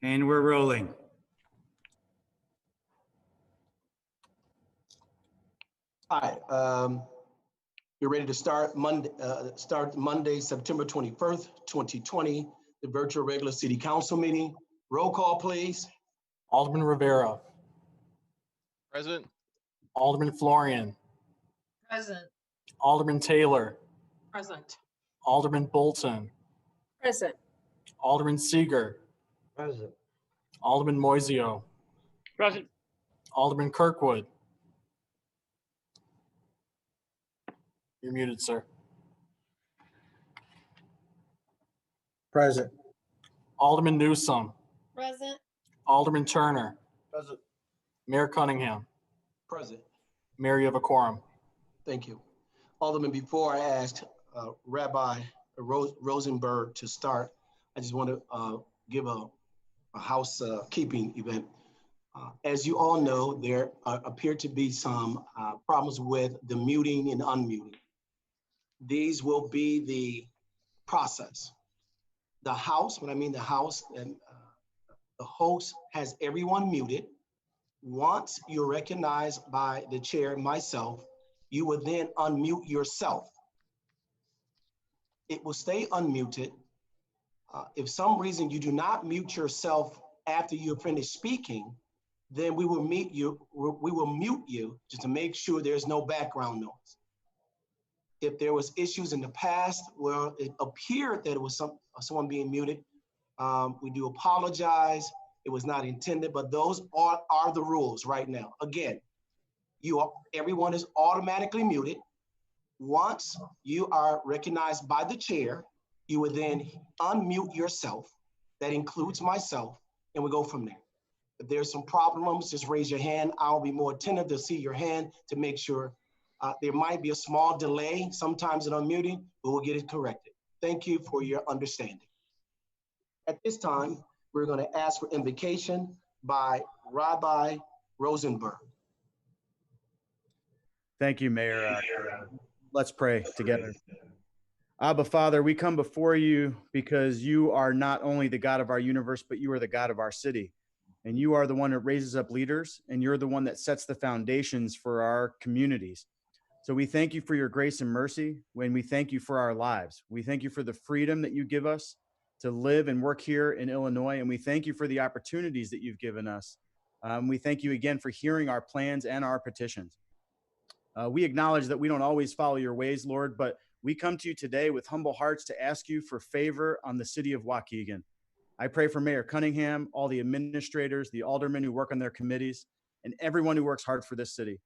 And we're rolling. Hi, you're ready to start Monday, September 21st, 2020, the virtual regular city council meeting. Roll call, please. Alderman Rivera. Present. Alderman Florian. Present. Alderman Taylor. Present. Alderman Bolton. Present. Alderman Seeger. Present. Alderman Moiseo. Present. Alderman Kirkwood. You're muted, sir. Present. Alderman Newsome. Present. Alderman Turner. Present. Mayor Cunningham. Present. Mayor, you have a quorum. Thank you. Alderman, before I asked Rabbi Rosenberg to start, I just want to give a housekeeping event. As you all know, there appear to be some problems with the muting and unmuting. These will be the process. The house, when I mean the house, and the host has everyone muted. Once you're recognized by the chair, myself, you will then unmute yourself. It will stay unmuted. If some reason you do not mute yourself after you're finished speaking, then we will mute you just to make sure there's no background noise. If there was issues in the past where it appeared that it was someone being muted, we do apologize. It was not intended, but those are the rules right now. Again, everyone is automatically muted. Once you are recognized by the chair, you would then unmute yourself. That includes myself, and we go from there. If there's some problems, just raise your hand. I'll be more attentive to see your hand to make sure. There might be a small delay sometimes in unmuting, but we'll get it corrected. Thank you for your understanding. At this time, we're going to ask for invocation by Rabbi Rosenberg. Thank you, Mayor. Let's pray together. Abba, Father, we come before you because you are not only the God of our universe, but you are the God of our city. And you are the one that raises up leaders, and you're the one that sets the foundations for our communities. So we thank you for your grace and mercy when we thank you for our lives. We thank you for the freedom that you give us to live and work here in Illinois. And we thank you for the opportunities that you've given us. We thank you again for hearing our plans and our petitions. We acknowledge that we don't always follow your ways, Lord, but we come to you today with humble hearts to ask you for favor on the city of Waukegan. I pray for Mayor Cunningham, all the administrators, the aldermen who work on their committees, and everyone who works hard for this city.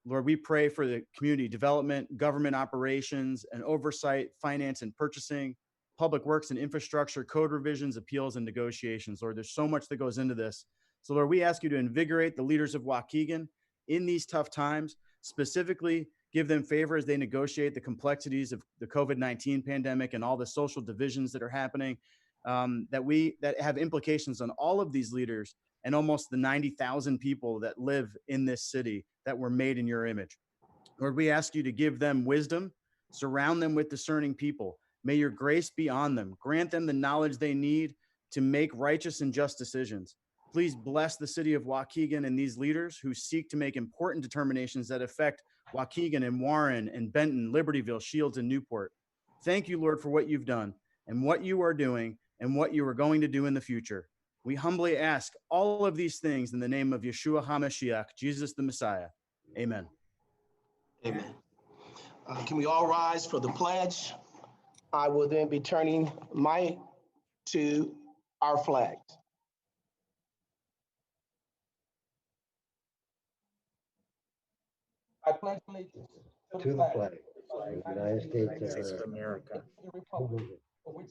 Lord, we pray for the community development, government operations, and oversight, finance and purchasing, public works and infrastructure, code revisions, appeals, and negotiations. Lord, there's so much that goes into this. So, Lord, we ask you to invigorate the leaders of Waukegan in these tough times, specifically give them favor as they negotiate the complexities of the COVID-19 pandemic and all the social divisions that are happening, that have implications on all of these leaders and almost the 90,000 people that live in this city that were made in your image. Lord, we ask you to give them wisdom, surround them with discerning people. May your grace be on them. Grant them the knowledge they need to make righteous and just decisions. Please bless the city of Waukegan and these leaders who seek to make important determinations that affect Waukegan and Warren and Benton, Libertyville, Shields, and Newport. Thank you, Lord, for what you've done and what you are doing and what you are going to do in the future. We humbly ask all of these things in the name of Yeshua HaMashiach, Jesus the Messiah. Amen. Amen. Can we all rise for the pledge? I will then be turning to our flag. I pledge allegiance To the flag of the United States of America. America, for which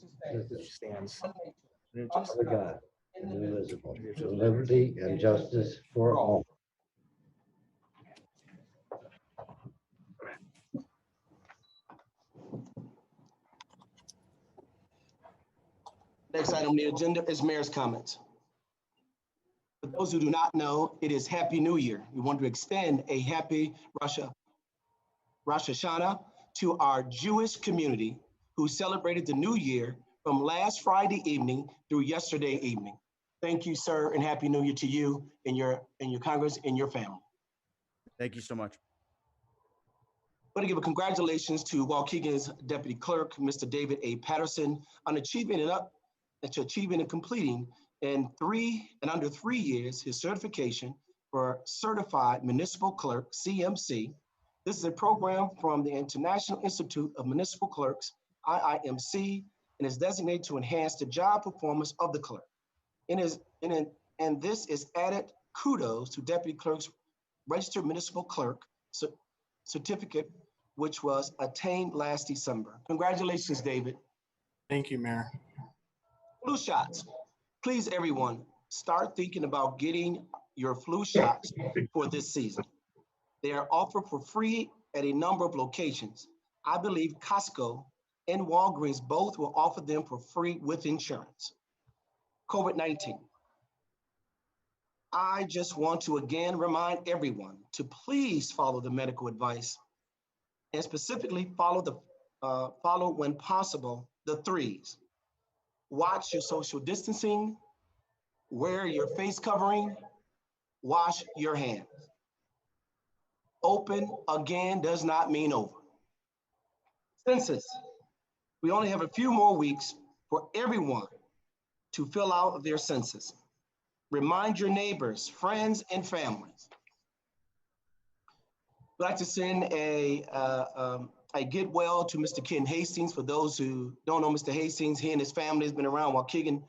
Which stands. under God, indivisible, with liberty and justice for all. Next item on the agenda is mayor's comments. For those who do not know, it is Happy New Year. We want to extend a happy Rosh Hashanah to our Jewish community who celebrated the new year from last Friday evening through yesterday evening. Thank you, sir, and Happy New Year to you and your Congress and your family. Thank you so much. I want to give a congratulations to Waukegan's Deputy Clerk, Mr. David A. Patterson, on achieving and completing in under 3 years his certification for Certified Municipal Clerk, CMC. This is a program from the International Institute of Municipal Clerks, IIMC, and is designated to enhance the job performance of the clerk. And this is added kudos to Deputy Clerk's Registered Municipal Clerk certificate, which was attained last December. Congratulations, David. Thank you, Mayor. Flu shots. Please, everyone, start thinking about getting your flu shots for this season. They are offered for free at a number of locations. I believe Costco and Walgreens both will offer them for free with insurance. COVID-19. I just want to again remind everyone to please follow the medical advice and specifically follow when possible the threes. Watch your social distancing, wear your face covering, wash your hands. Open again does not mean over. Census. We only have a few more weeks for everyone to fill out their census. Remind your neighbors, friends, and families. I'd like to send a get well to Mr. Ken Hastings. For those who don't know Mr. Hastings, he and his family has been around Waukegan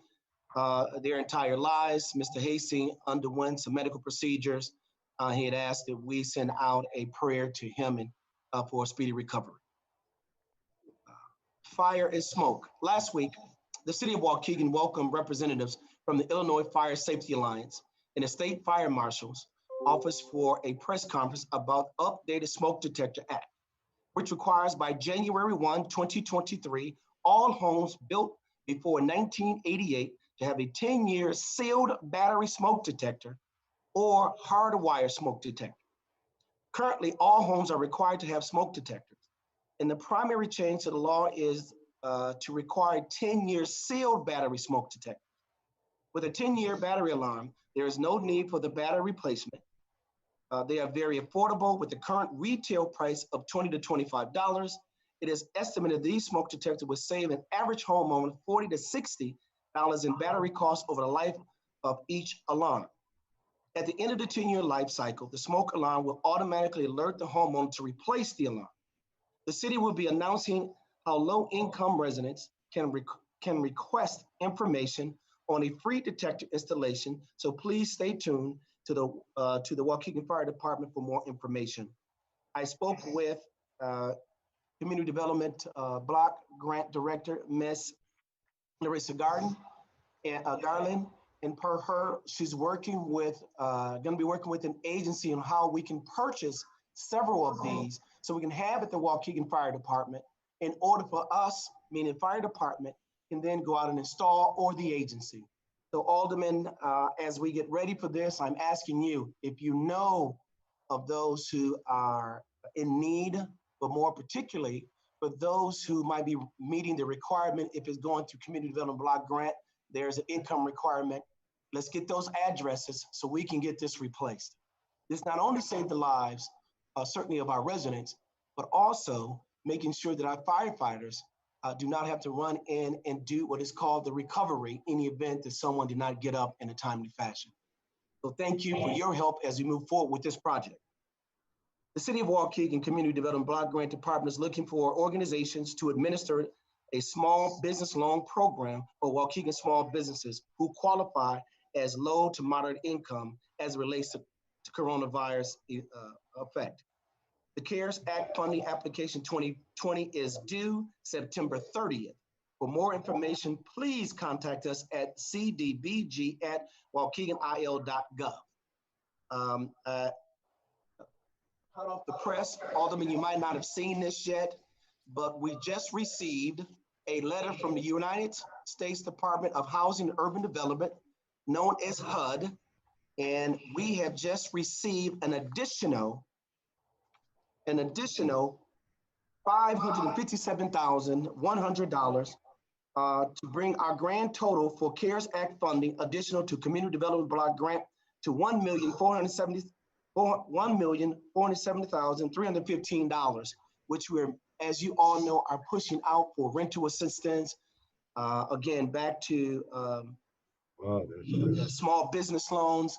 their entire lives. Mr. Hastings underwent some medical procedures. He had asked that we send out a prayer to him and for a speedy recovery. Fire and smoke. Last week, the city of Waukegan welcomed representatives from the Illinois Fire Safety Alliance and the State Fire Marshal's Office for a press conference about updated Smoke Detector Act, which requires by January 1, 2023, all homes built before 1988 to have a 10-year sealed battery smoke detector or hardwired smoke detector. Currently, all homes are required to have smoke detectors, and the primary change to the law is to require 10-year sealed battery smoke detector. With a 10-year battery alarm, there is no need for the battery replacement. They are very affordable with the current retail price of $20 to $25. It is estimated these smoke detectors will save an average homeowner $40 to $60 in battery costs over the life of each alarm. At the end of the 10-year life cycle, the smoke alarm will automatically alert the homeowner to replace the alarm. The city will be announcing how low-income residents can request information on a free detector installation. So please stay tuned to the Waukegan Fire Department for more information. I spoke with Community Development Block Grant Director, Ms. Larissa Garland, and per her, she's working with, gonna be working with an agency on how we can purchase several of these so we can have at the Waukegan Fire Department in order for us, meaning fire department, can then go out and install, or the agency. So Alderman, as we get ready for this, I'm asking you, if you know of those who are in need, but more particularly for those who might be meeting the requirement, if it's going through Community Development Block Grant, there's an income requirement. Let's get those addresses so we can get this replaced. This not only saved the lives, certainly of our residents, but also making sure that our firefighters do not have to run in and do what is called the recovery in the event that someone did not get up in a timely fashion. So thank you for your help as we move forward with this project. The City of Waukegan Community Development Block Grant Department is looking for organizations to administer a small business loan program for Waukegan small businesses who qualify as low to moderate income as it relates to coronavirus effect. The CARES Act funding application 2020 is due September 30th. For more information, please contact us at cdbg@waukeganil.gov. Hot off the press, Alderman, you might not have seen this yet, but we just received a letter from the United States Department of Housing and Urban Development, known as HUD, and we have just received an additional $557,100 to bring our grand total for CARES Act funding additional to Community Development Block Grant to $1,470,315, which we're, as you all know, are pushing out for rental assistance. Again, back to small business loans,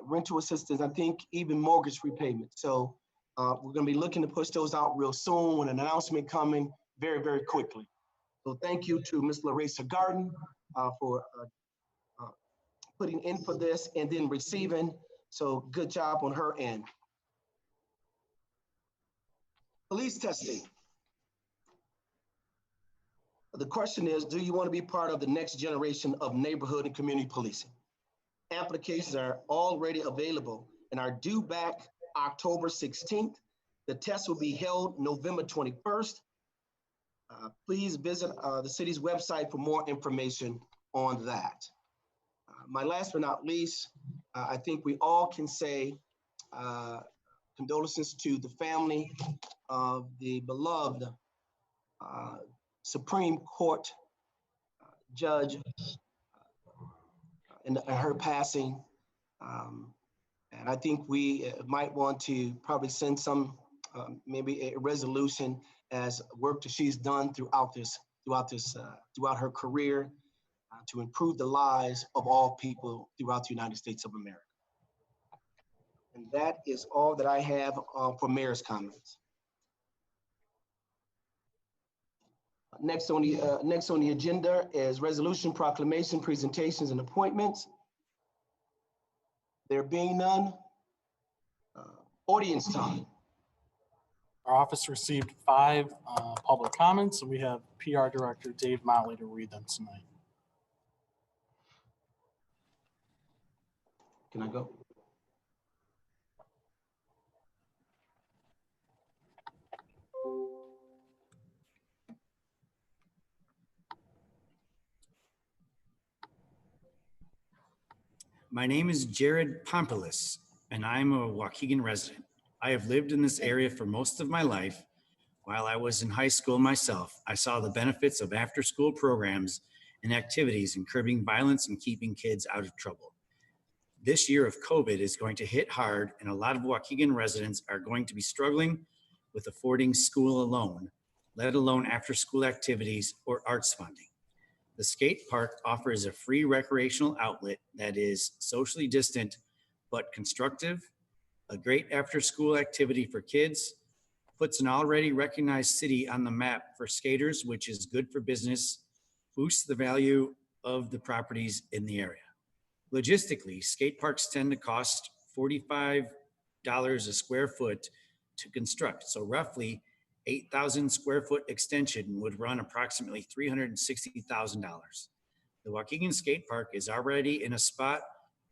rental assistance, I think even mortgage repayment. So we're going to be looking to push those out real soon with an announcement coming very, very quickly. So thank you to Ms. Larissa Garden for putting in for this and then receiving. So good job on her end. Police testing. The question is, do you want to be part of the next generation of neighborhood and community policing? Applications are already available and are due back October 16th. The test will be held November 21st. Please visit the city's website for more information on that. My last but not least, I think we all can say condolences to the family of the beloved Supreme Court judge and her passing. And I think we might want to probably send some, maybe a resolution as work that she's done throughout her career to improve the lives of all people throughout the United States of America. And that is all that I have for mayor's comments. Next on the agenda is resolution, proclamation, presentations, and appointments. There being none, audience time. Our office received 5 public comments, and we have PR Director Dave Motley to read them tonight. Can I go? My name is Jared Pompoulos, and I'm a Waukegan resident. I have lived in this area for most of my life. While I was in high school myself, I saw the benefits of after-school programs and activities in curbing violence and keeping kids out of trouble. This year of COVID is going to hit hard, and a lot of Waukegan residents are going to be struggling with affording school alone, let alone after-school activities or arts funding. The skate park offers a free recreational outlet that is socially distant but constructive, a great after-school activity for kids, puts an already recognized city on the map for skaters, which is good for business, boosts the value of the properties in the area. Logistically, skate parks tend to cost $45 a square foot to construct, so roughly 8,000 square foot extension would run approximately $360,000. The Waukegan Skate Park is already in a spot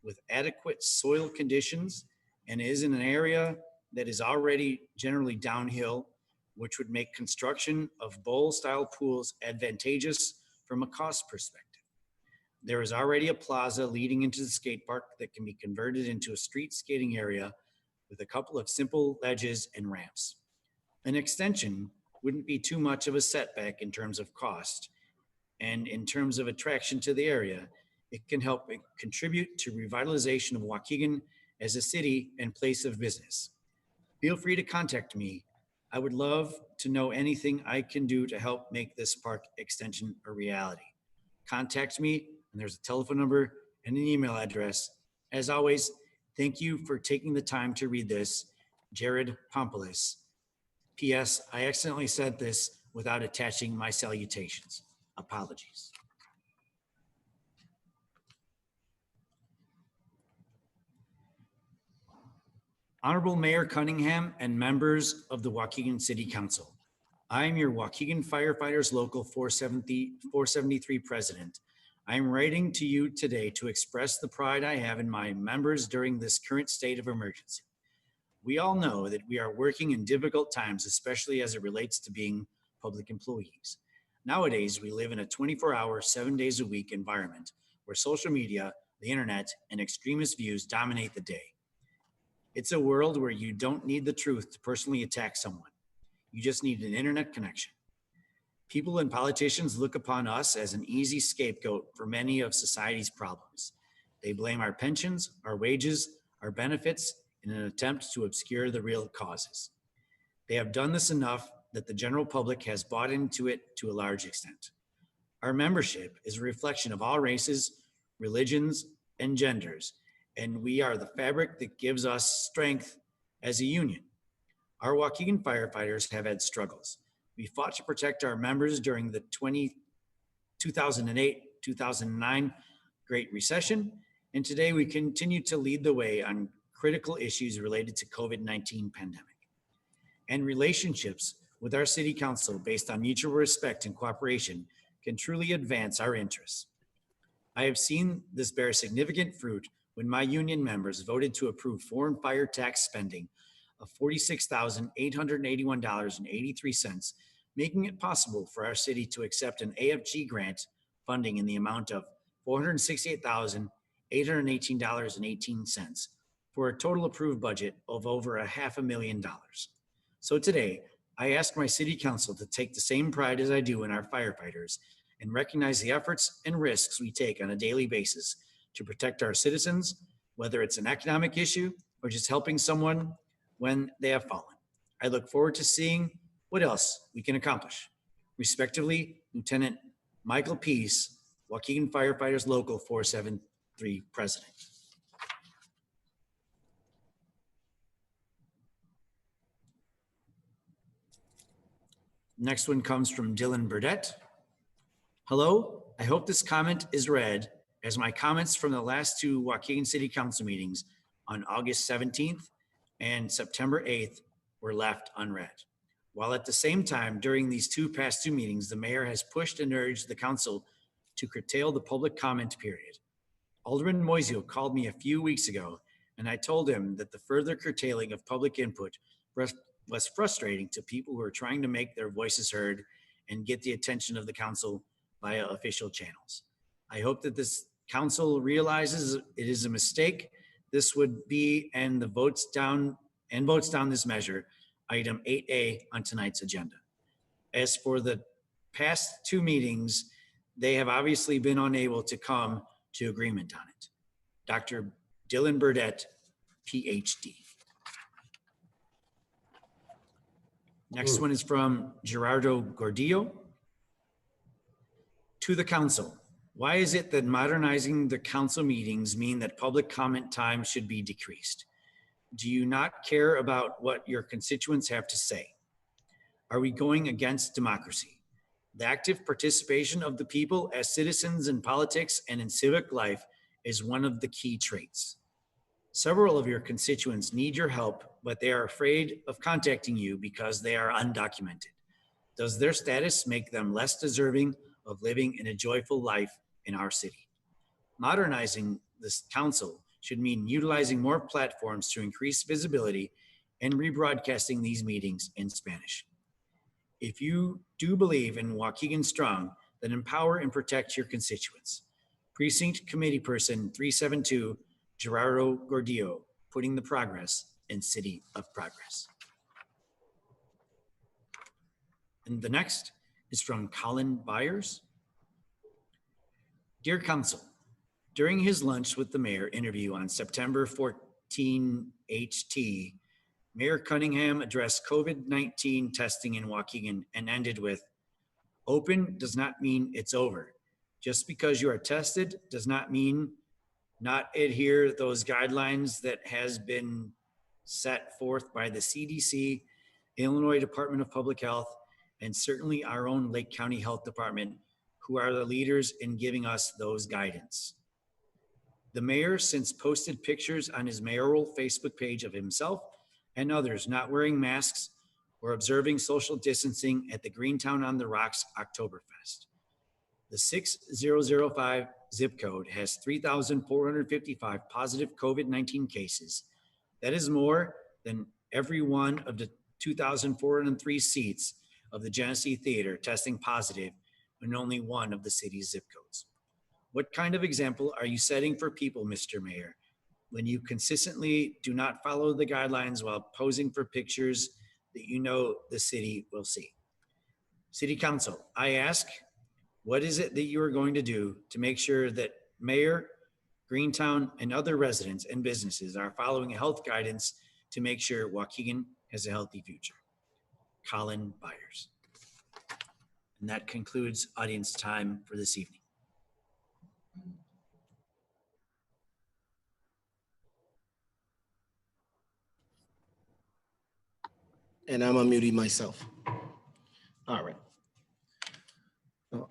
with adequate soil conditions and is in an area that is already generally downhill, which would make construction of bowl-style pools advantageous from a cost perspective. There is already a plaza leading into the skate park that can be converted into a street skating area with a couple of simple ledges and ramps. An extension wouldn't be too much of a setback in terms of cost, and in terms of attraction to the area, it can help contribute to revitalization of Waukegan as a city and place of business. Feel free to contact me. I would love to know anything I can do to help make this park extension a reality. Contact me, and there's a telephone number and an email address. As always, thank you for taking the time to read this. Jared Pompoulos. P.S. I accidentally said this without attaching my salutations. Apologies. Honorable Mayor Cunningham and members of the Waukegan City Council. I am your Waukegan Firefighters Local 473 president. I am writing to you today to express the pride I have in my members during this current state of emergency. We all know that we are working in difficult times, especially as it relates to being public employees. Nowadays, we live in a 24-hour, 7 days a week environment where social media, the internet, and extremist views dominate the day. It's a world where you don't need the truth to personally attack someone. You just need an internet connection. People and politicians look upon us as an easy scapegoat for many of society's problems. They blame our pensions, our wages, our benefits in an attempt to obscure the real causes. They have done this enough that the general public has bought into it to a large extent. Our membership is a reflection of all races, religions, and genders, and we are the fabric that gives us strength as a union. Our Waukegan firefighters have had struggles. We fought to protect our members during the 2008-2009 Great Recession, and today we continue to lead the way on critical issues related to COVID-19 pandemic. And relationships with our city council based on mutual respect and cooperation can truly advance our interests. I have seen this bear significant fruit when my union members voted to approve foreign fire tax spending of $46,881.83, making it possible for our city to accept an AFG grant funding in the amount of $468,818.18 for a total approved budget of over $500,000. So today, I ask my city council to take the same pride as I do in our firefighters and recognize the efforts and risks we take on a daily basis to protect our citizens, whether it's an economic issue or just helping someone when they have fallen. I look forward to seeing what else we can accomplish. Respectively, Lieutenant Michael Peace, Waukegan Firefighters Local 473 President. Next one comes from Dylan Burdett. Hello, I hope this comment is read as my comments from the last two Waukegan City Council meetings on August 17th and September 8th were left unread. While at the same time, during these past two meetings, the mayor has pushed and urged the council to curtail the public comment period. Alderman Moisio called me a few weeks ago, and I told him that the further curtailing of public input was frustrating to people who are trying to make their voices heard and get the attention of the council via official channels. I hope that this council realizes it is a mistake this would be and votes down this measure, item 8A on tonight's agenda. As for the past two meetings, they have obviously been unable to come to agreement on it. Dr. Dylan Burdett, PhD. Next one is from Gerardo Gordillo. To the council, why is it that modernizing the council meetings mean that public comment time should be decreased? Do you not care about what your constituents have to say? Are we going against democracy? The active participation of the people as citizens in politics and in civic life is one of the key traits. Several of your constituents need your help, but they are afraid of contacting you because they are undocumented. Does their status make them less deserving of living in a joyful life in our city? Modernizing this council should mean utilizing more platforms to increase visibility and rebroadcasting these meetings in Spanish. If you do believe in Waukegan Strong, then empower and protect your constituents. Precinct Committee Person 372, Gerardo Gordillo, putting the progress in City of Progress. And the next is from Colin Byers. Dear Council, during his lunch with the mayor interview on September 14 HT, Mayor Cunningham addressed COVID-19 testing in Waukegan and ended with, open does not mean it's over. Just because you are tested does not mean not adhere those guidelines that has been set forth by the CDC, Illinois Department of Public Health, and certainly our own Lake County Health Department, who are the leaders in giving us those guidance. The mayor since posted pictures on his mayoral Facebook page of himself and others not wearing masks or observing social distancing at the Greentown on the Rocks Oktoberfest. The 6005 zip code has 3,455 positive COVID-19 cases. That is more than every one of the 2,403 seats of the Genesee Theater testing positive in only one of the city's zip codes. What kind of example are you setting for people, Mr. Mayor, when you consistently do not follow the guidelines while posing for pictures that you know the city will see? City Council, I ask, what is it that you are going to do to make sure that Mayor, Greentown, and other residents and businesses are following health guidance to make sure Waukegan has a healthy future? Colin Byers. And that concludes audience time for this evening. And I'm unmuting myself. All right.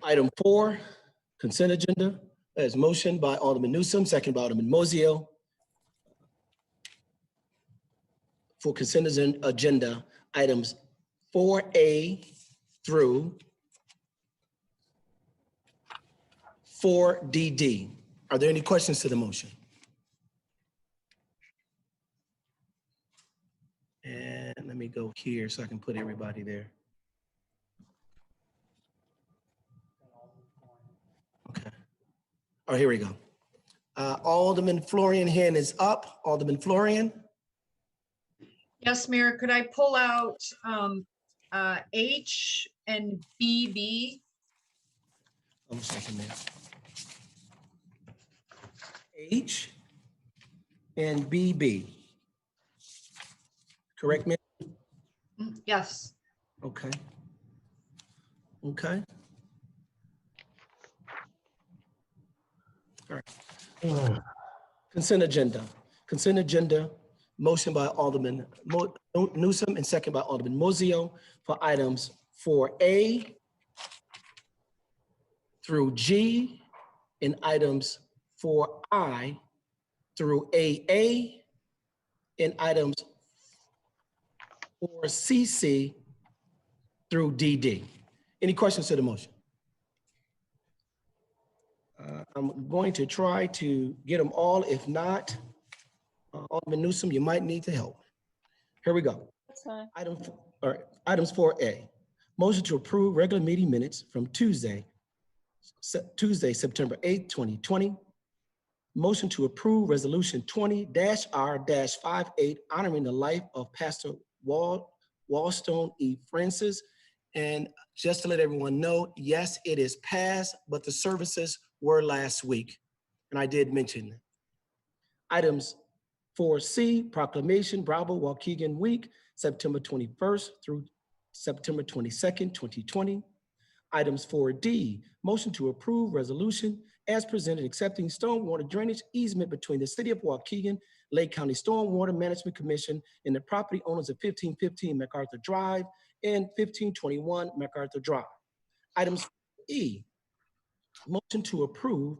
Item 4, consent agenda, as motion by Alderman Newsome, second by Alderman Mozio. For consent agenda, items 4A through 4DD. Are there any questions to the motion? And let me go here so I can put everybody there. Okay. Oh, here we go. Alderman Florian hand is up. Alderman Florian. Yes, Mayor, could I pull out H and BB? Hold on a second there. H and BB. Correct me? Yes. Okay. Okay. All right. Consent agenda. Consent agenda, motion by Alderman Newsome and second by Alderman Mozio for items 4A through G and items 4I through AA and items 4CC through DD. Any questions to the motion? I'm going to try to get them all. If not, Alderman Newsome, you might need to help. Here we go. That's fine. Items 4A. Motion to approve regular meeting minutes from Tuesday, September 8th, 2020. Motion to approve resolution 20-R-58 honoring the life of Pastor Wallstone E. Francis. And just to let everyone know, yes, it is passed, but the services were last week. And I did mention that. Items 4C, proclamation, Bravo Waukegan Week, September 21st through September 22nd, 2020. Items 4D, motion to approve resolution as presented accepting stormwater drainage easement between the City of Waukegan, Lake County Stormwater Management Commission, and the property owners of 1515 MacArthur Drive and 1521 MacArthur Drive. Items E, motion to approve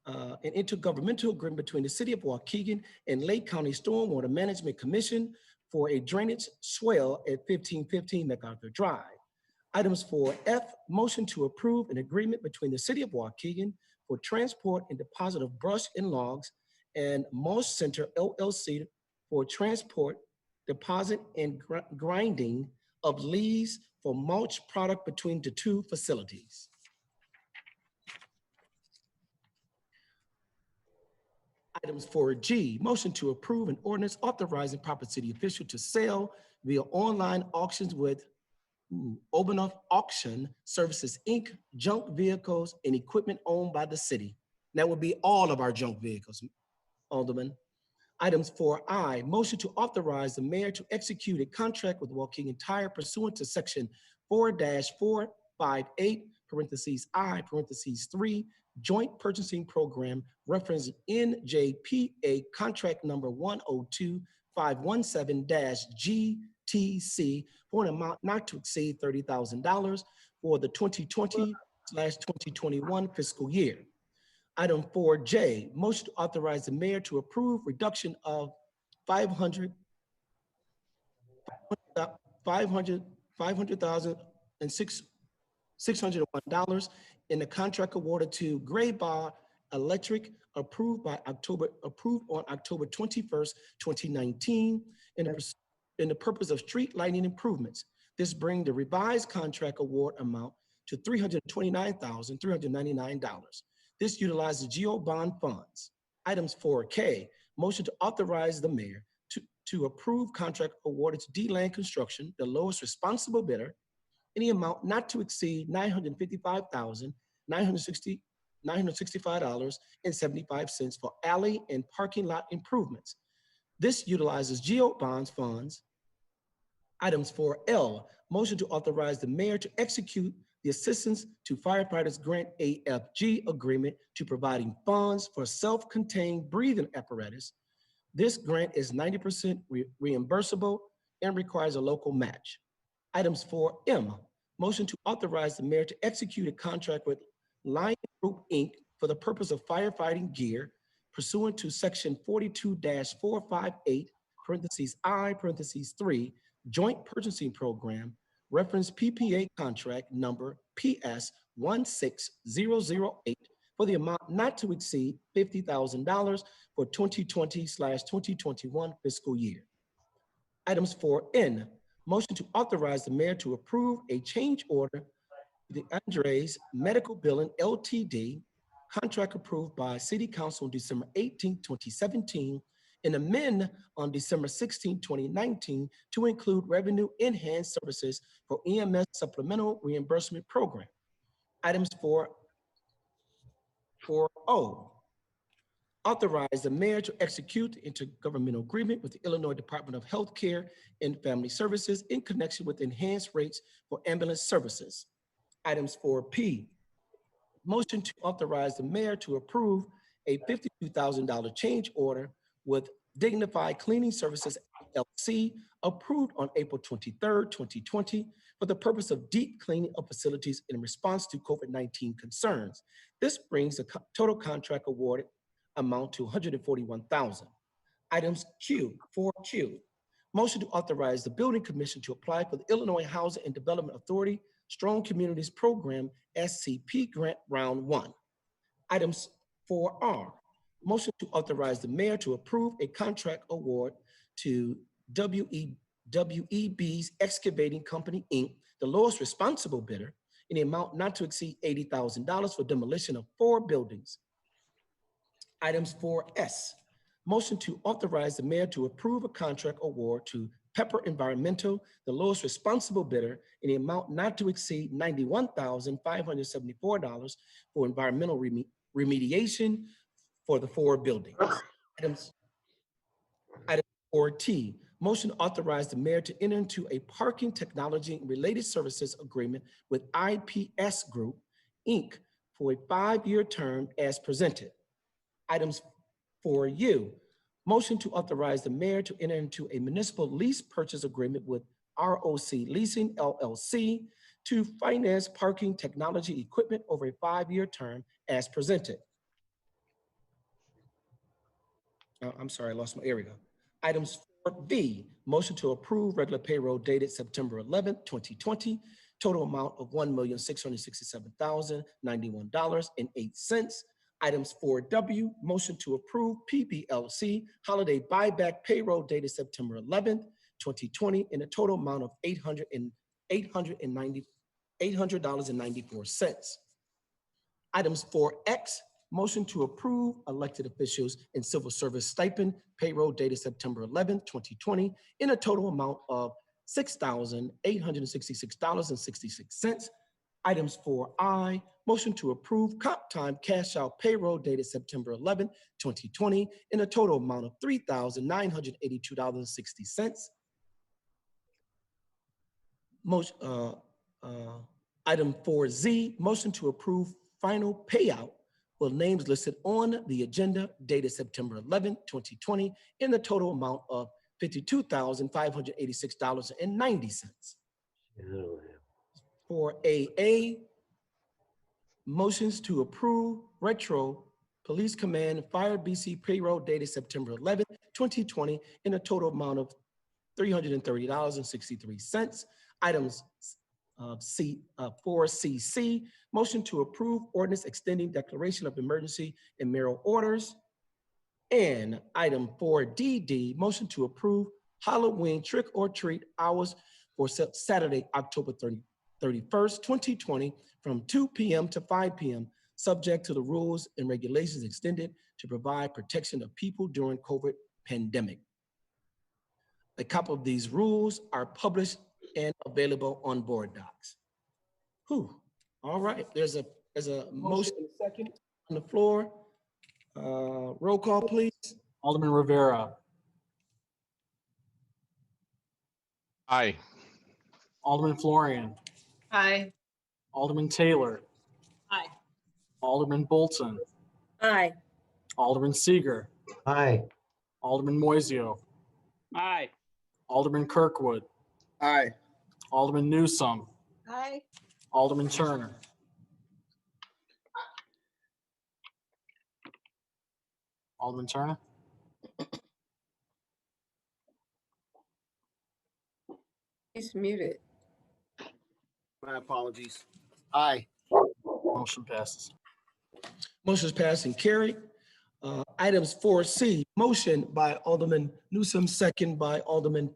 an intergovernmental agreement between the City of Waukegan and Lake County Stormwater Management Commission for a drainage swell at 1515 MacArthur Drive. Items 4F, motion to approve an agreement between the City of Waukegan for transport and deposit of brush and logs and Mulch Center LLC for transport, deposit, and grinding of leaves for mulch product between the two facilities. Items 4G, motion to approve an ordinance authorizing proper city official to sell via online auctions with Obanoff Auction Services, Inc., junk vehicles and equipment owned by the city. That would be all of our junk vehicles, Alderman. Items 4I, motion to authorize the mayor to execute a contract with Waukegan Tire pursuant to section 4-458, parentheses I, parentheses 3, joint purchasing program, reference NJPA contract number 102517-GTC for an amount not to exceed $30,000 for the 2020/2021 fiscal year. Item 4J, motion to authorize the mayor to approve reduction of $500,000 and $601 in the contract awarded to Gray Bar Electric, approved on October 21st, 2019, in the purpose of street lighting improvements. This brings the revised contract award amount to $329,399. This utilizes GO bond funds. Items 4K, motion to authorize the mayor to approve contract awarded to D-Land Construction, the lowest responsible bidder, in the amount not to exceed $965,965.75 for alley and parking lot improvements. This utilizes GO bonds funds. Items 4L, motion to authorize the mayor to execute the Assistance to Firefighters Grant AFG agreement to providing funds for self-contained breathing apparatus. This grant is 90% reimbursable and requires a local match. Items 4M, motion to authorize the mayor to execute a contract with Lion Group, Inc. for the purpose of firefighting gear pursuant to section 42-458, parentheses I, parentheses 3, Joint Purchasing Program, reference PPA contract number PS 16008 for the amount not to exceed $50,000 for 2020/2021 fiscal year. Items 4N, motion to authorize the mayor to approve a change order to the Andres Medical Billing LTD, contract approved by City Council on December 18, 2017, and amend on December 16, 2019 to include revenue enhanced services for EMS supplemental reimbursement program. Items 4.0, authorize the mayor to execute the intergovernmental agreement with the Illinois Department of Health Care and Family Services in connection with enhanced rates for ambulance services. Items 4P, motion to authorize the mayor to approve a $52,000 change order with Dignified Cleaning Services LLC approved on April 23rd, 2020 for the purpose of deep cleaning of facilities in response to COVID-19 concerns. This brings the total contract awarded amount to $141,000. Items 4Q, motion to authorize the Building Commission to apply for the Illinois Housing and Development Authority Strong Communities Program SCP Grant Round 1. Items 4R, motion to authorize the mayor to approve a contract award to WEB's Excavating Company, Inc., the lowest responsible bidder, in the amount not to exceed $80,000 for demolition of 4 buildings. Items 4S, motion to authorize the mayor to approve a contract award to Pepper Environmental, the lowest responsible bidder, in the amount not to exceed $91,574 for environmental remediation for the 4 buildings. Items 4T, motion to authorize the mayor to enter into a parking technology and related services agreement with IPS Group, Inc. for a 5-year term as presented. Items 4U, motion to authorize the mayor to enter into a municipal lease purchase agreement with ROC Leasing LLC to finance parking technology equipment over a 5-year term as presented. I'm sorry, I lost my, here we go. Items 4B, motion to approve regular payroll dated September 11th, 2020, total amount of $1,667,091.08. Items 4W, motion to approve PBLC holiday buyback payroll dated September 11th, 2020, in a total amount of $800.94. Items 4X, motion to approve elected officials and civil service stipend payroll dated September 11th, 2020, in a total amount of $6,866.66. Items 4I, motion to approve comp time cash out payroll dated September 11th, 2020, in a total amount of $3,982.60. Item 4Z, motion to approve final payout for names listed on the agenda dated September 11th, 2020, in the total amount of $52,586.90. For AA, motions to approve retro Police Command Fire BC payroll dated September 11th, 2020, in a total amount of $330.63. Items 4CC, motion to approve ordinance extending declaration of emergency and mayoral orders. And item 4DD, motion to approve Halloween trick or treat hours for Saturday, October 31st, 2020, from 2 p.m. to 5 p.m., subject to the rules and regulations extended to provide protection of people during COVID pandemic. A copy of these rules are published and available on board docs. Whew. All right, there's a motion and a second on the floor. Roll call, please. Alderman Rivera, Aye. Alderman Florian, Aye. Alderman Taylor, Aye. Alderman Bolton, Aye. Alderman Seager, Aye. Alderman Moiseo, Aye. Alderman Kirkwood, Aye. Alderman Newsome, Aye. Alderman Turner. Alderman Turner? He's muted. My apologies. Aye. Motion passes. Motion is passed and carried. Items 4C, motion by Alderman Newsome, second by Alderman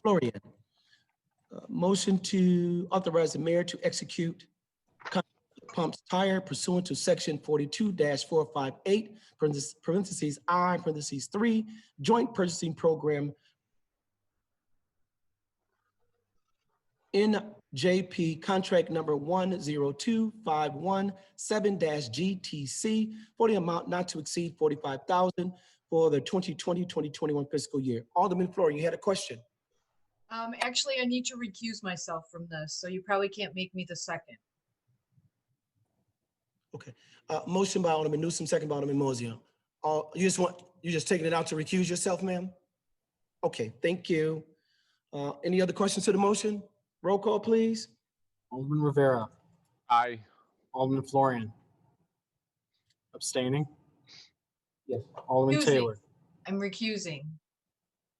Florian. Motion to authorize the mayor to execute pumps tire pursuant to section 42-458, parentheses I, parentheses 3, joint purchasing program NJP contract number 102517-GTC for the amount not to exceed $45,000 for the 2020-2021 fiscal year. Alderman Florian, you had a question? Actually, I need to recuse myself from this, so you probably can't make me the second. Okay. Motion by Alderman Newsome, second by Alderman Moiseo. You just taking it out to recuse yourself, ma'am? Okay, thank you. Any other questions to the motion? Roll call, please. Alderman Rivera, Aye. Alderman Florian. Abstaining? Yes. Alderman Recusing. Taylor. I'm recusing.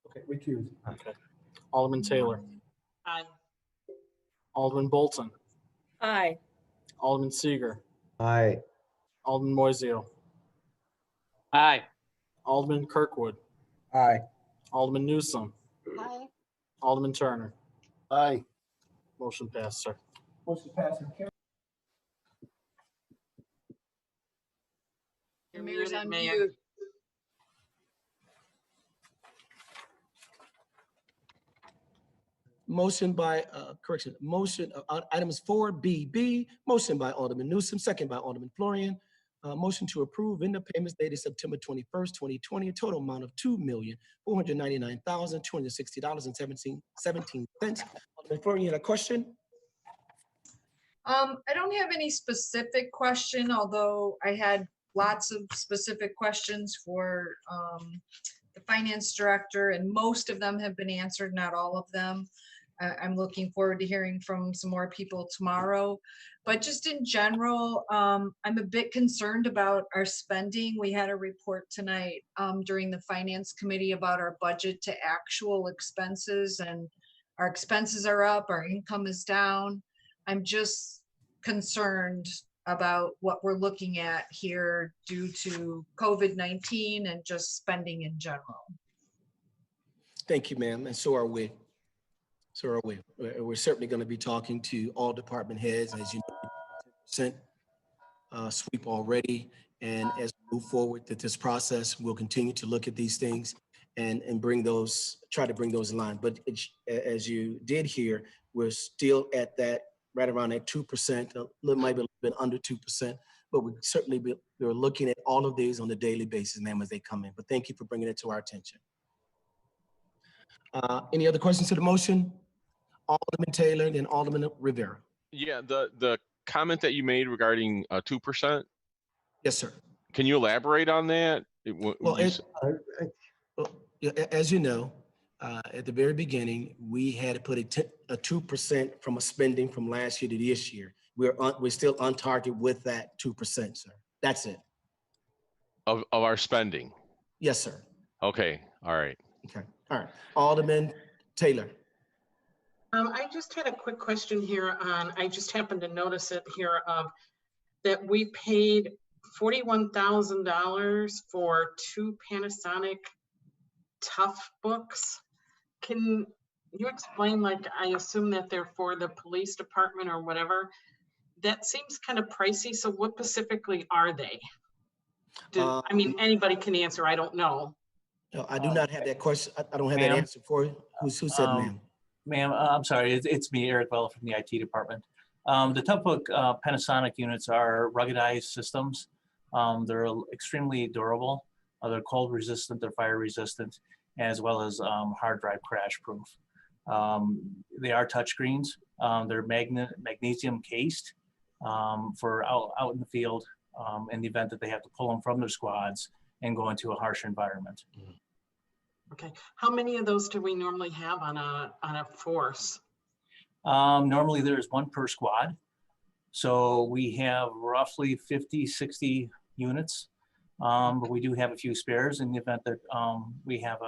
Okay, recuse. Okay. Alderman Taylor. Aye. Alderman Bolton. Aye. Alderman Seager. Aye. Alderman Moiseo. Aye. Alderman Kirkwood. Aye. Alderman Newsome. Aye. Alderman Turner. Aye. Motion passed, sir. Motion passed and carried. Your mayor's on mute. Motion by, items 4BB, motion by Alderman Newsome, second by Alderman Florian. Motion to approve vendor payments dated September 21st, 2020, a total amount of $2,499,260.17. Alderman Florian, you had a question? I don't have any specific question, although I had lots of specific questions for the finance director, and most of them have been answered, not all of them. I'm looking forward to hearing from some more people tomorrow. But just in general, I'm a bit concerned about our spending. We had a report tonight during the finance committee about our budget to actual expenses, and our expenses are up, our income is down. I'm just concerned about what we're looking at here due to COVID-19 and just spending in general. Thank you, ma'am, and so are we. So are we. We're certainly going to be talking to all department heads, as you know, 10% sweep already. And as we move forward with this process, we'll continue to look at these things and try to bring those in line. But as you did hear, we're still at that, right around that 2%, maybe a little bit under 2%, but we're looking at all of these on a daily basis, ma'am, as they come in. But thank you for bringing it to our attention. Any other questions to the motion? Alderman Taylor, then Alderman Rivera. Yeah, the comment that you made regarding 2%, Yes, sir. can you elaborate on that? As you know, at the very beginning, we had to put a 2% from a spending from last year to this year. We're still on target with that 2%, sir. That's it. Of our spending? Yes, sir. Okay, all right. Okay, all right. Alderman Taylor. I just had a quick question here on, I just happened to notice it here, that we paid $41,000 for 2 Panasonic Tough books. Can you explain, like, I assume that they're for the police department or whatever. That seems kind of pricey. So what specifically are they? I mean, anybody can answer, I don't know. No, I do not have that question. I don't have that answer for you. Who said ma'am? Ma'am, I'm sorry, it's me, Eric Vella from the IT department. The tough book Panasonic units are ruggedized systems. They're extremely durable. They're cold resistant, they're fire resistant, as well as hard drive crash proof. They are touchscreens. They're magnesium cased for out in the field in the event that they have to pull them from their squads and go into a harsh environment. Okay, how many of those do we normally have on a force? Normally there's one per squad. So we have roughly 50, 60 units, but we do have a few spares in the event that we have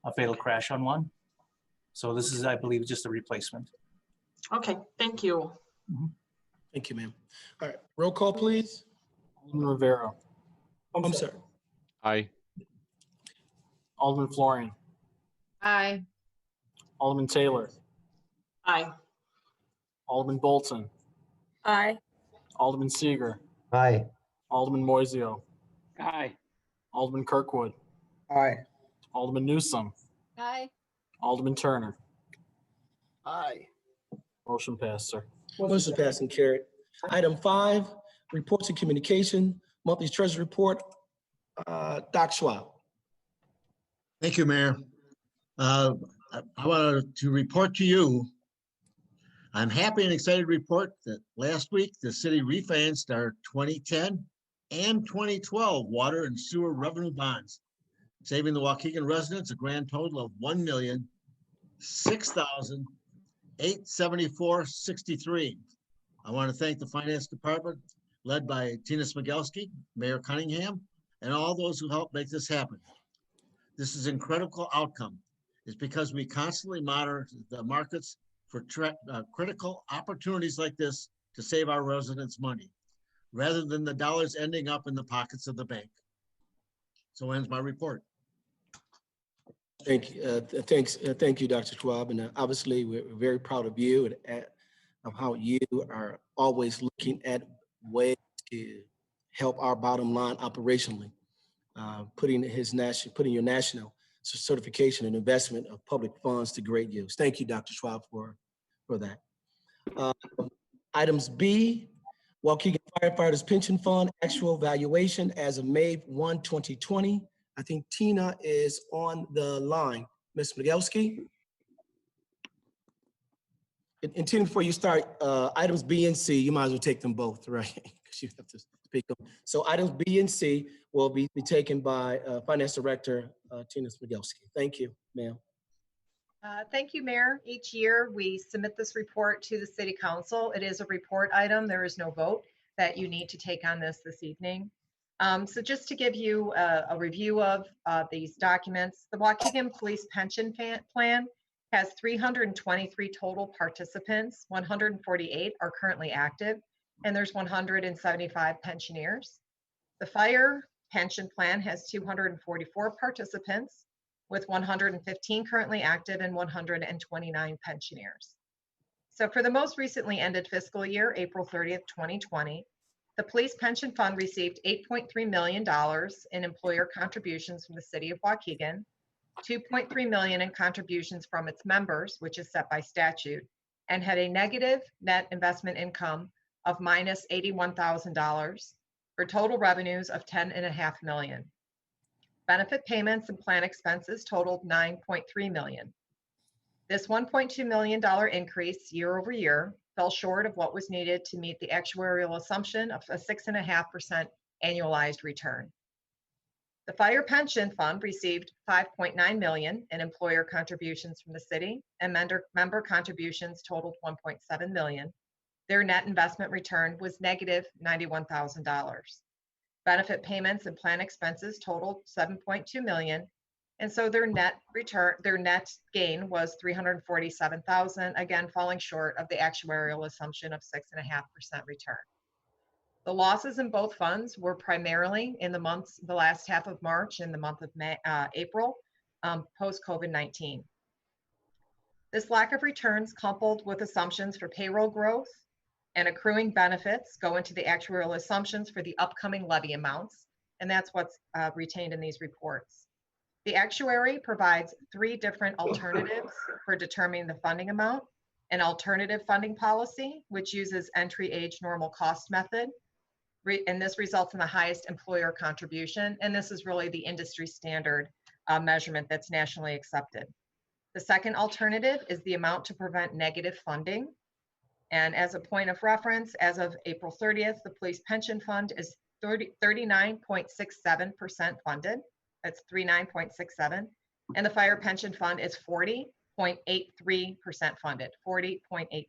a fatal crash on one. So this is, I believe, just a replacement. Okay, thank you. Thank you, ma'am. All right, roll call, please. Alderman Rivera. I'm sorry. Aye. Alderman Florian. Aye. Alderman Taylor. Aye. Alderman Bolton. Aye. Alderman Seager. Aye. Alderman Moiseo. Aye. Alderman Kirkwood. Aye. Alderman Newsome. Aye. Alderman Turner. Aye. Motion passed, sir. Motion passed and carried. Item 5, reports and communication, monthly treasury report. Doc Schwab. Thank you, Mayor. I wanted to report to you, I'm happy and excited to report that last week, the city refinanced our 2010 and 2012 water and sewer revenue bonds, saving the Waukegan residents a grand total of $1,006,874.63. I want to thank the Finance Department, led by Tina Smigelski, Mayor Cunningham, and all those who helped make this happen. This is an incredible outcome. It's because we constantly monitor the markets for critical opportunities like this to save our residents money, rather than the dollars ending up in the pockets of the bank. So ends my report. Thank you. Thank you, Dr. Schwab. And obviously, we're very proud of you and of how you are always looking at ways to help our bottom line operationally, putting your national certification and investment of public funds to great use. Thank you, Dr. Schwab, for that. Items B, Waukegan Firefighters Pension Fund actual valuation as of May 1, 2020. I think Tina is on the line. Ms. Smigelski. And Tina, before you start, items B and C, you might as well take them both, right? Because you have to speak them. So items B and C will be taken by Finance Director Tina Smigelski. Thank you, ma'am. Thank you, Mayor. Each year we submit this report to the City Council. It is a report item. There is no vote that you need to take on this evening. So just to give you a review of these documents, the Waukegan Police Pension Plan has 323 total participants. 148 are currently active, and there's 175 pensioners. The Fire Pension Plan has 244 participants, with 115 currently active and 129 pensioners. So for the most recently ended fiscal year, April 30th, 2020, the Police Pension Fund received $8.3 million in employer contributions from the City of Waukegan, $2.3 million in contributions from its members, which is set by statute, and had a negative net investment income of minus $81,000 for total revenues of $10.5 million. Benefit payments and plan expenses totaled $9.3 million. This $1.2 million increase year over year fell short of what was needed to meet the actuarial assumption of a 6.5% annualized return. The Fire Pension Fund received $5.9 million in employer contributions from the city, and member contributions totaled $1.7 million. Their net investment return was negative $91,000. Benefit payments and plan expenses totaled $7.2 million, and so their net gain was $347,000, again falling short of the actuarial assumption of 6.5% return. The losses in both funds were primarily in the last half of March and the month of April, post-COVID-19. This lack of returns, coupled with assumptions for payroll growth and accruing benefits, go into the actuarial assumptions for the upcoming levy amounts, and that's what's retained in these reports. The actuary provides 3 different alternatives for determining the funding amount. an alternative funding policy, which uses entry age normal cost method. And this results in the highest employer contribution. And this is really the industry standard measurement that's nationally accepted. The second alternative is the amount to prevent negative funding. And as a point of reference, as of April 30th, the police pension fund is 39.67% funded. That's 39.67. And the fire pension fund is 40.83% funded, 40.83.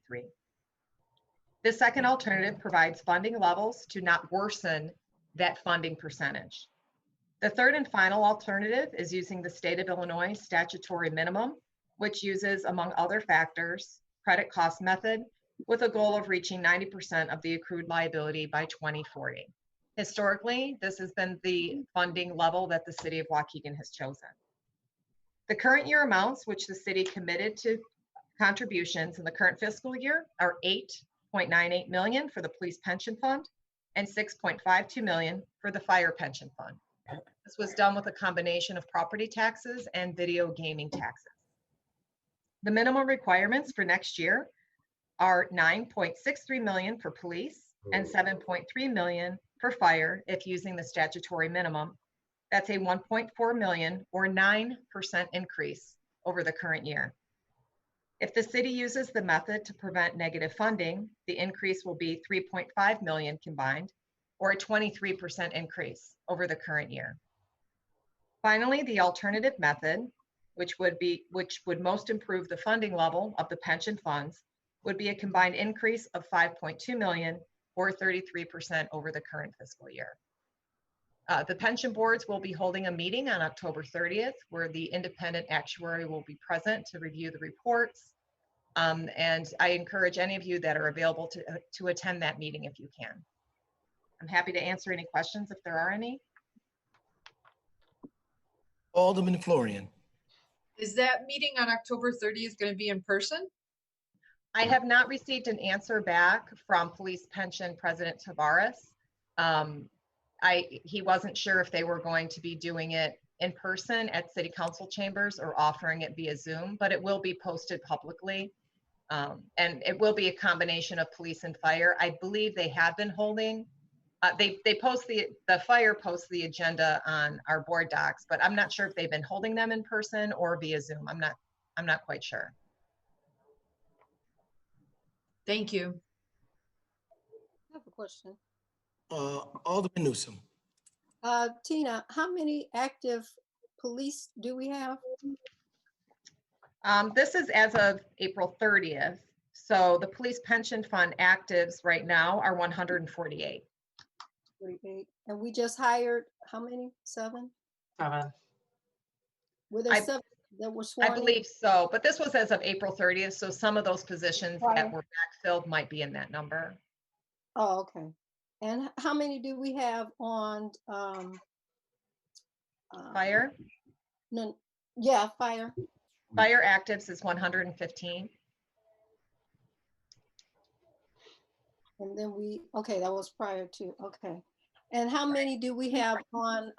The second alternative provides funding levels to not worsen that funding percentage. The third and final alternative is using the state of Illinois statutory minimum, which uses, among other factors, credit cost method, with a goal of reaching 90% of the accrued liability by 2040. Historically, this has been the funding level that the city of Waukegan has chosen. The current year amounts which the city committed to contributions in the current fiscal year are $8.98 million for the police pension fund and $6.52 million for the fire pension fund. This was done with a combination of property taxes and video gaming taxes. The minimum requirements for next year are $9.63 million for police and $7.3 million for fire if using the statutory minimum. That's a $1.4 million or 9% increase over the current year. If the city uses the method to prevent negative funding, the increase will be $3.5 million combined, or a 23% increase over the current year. Finally, the alternative method, which would most improve the funding level of the pension funds, would be a combined increase of $5.2 million or 33% over the current fiscal year. The pension boards will be holding a meeting on October 30th where the independent actuary will be present to review the reports. And I encourage any of you that are available to attend that meeting if you can. I'm happy to answer any questions if there are any. Alderman Florian. Is that meeting on October 30th going to be in person? I have not received an answer back from Police Pension President Tavares. He wasn't sure if they were going to be doing it in person at City Council chambers or offering it via Zoom, but it will be posted publicly. And it will be a combination of police and fire. I believe they have been holding, they post the fire posts the agenda on our board docs, but I'm not sure if they've been holding them in person or via Zoom. I'm not quite sure. Thank you. I have a question. Alderman Newsome. Tina, how many active police do we have? This is as of April 30th. So the police pension fund actives right now are 148. 48. And we just hired how many? 7? 7. Were there 7 that were sworn I believe so, but this was as of April 30th. So some of those positions Right. that were backfilled might be in that number. Oh, okay. And how many do we have on Fire? No, yeah, fire. Fire actives is 115. And then okay, that was prior to, okay. And how many do we have on,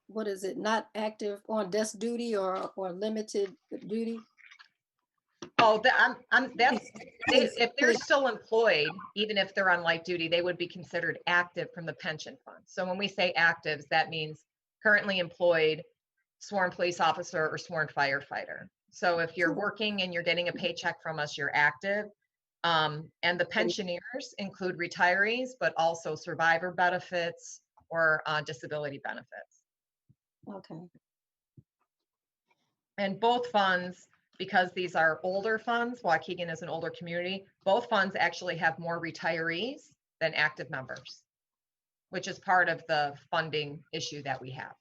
what is it, not active, on desk duty or limited duty? Oh, if they're still employed, even if they're on light duty, they would be considered active from the pension fund. So when we say actives, that means currently employed, sworn police officer or sworn firefighter. So if you're working and you're getting a paycheck from us, you're active. And the pensioners include retirees, but also survivor benefits or disability benefits. Okay. And both funds, because these are older funds, Waukegan is an older community, both funds actually have more retirees than active members, which is part of the funding issue that we have.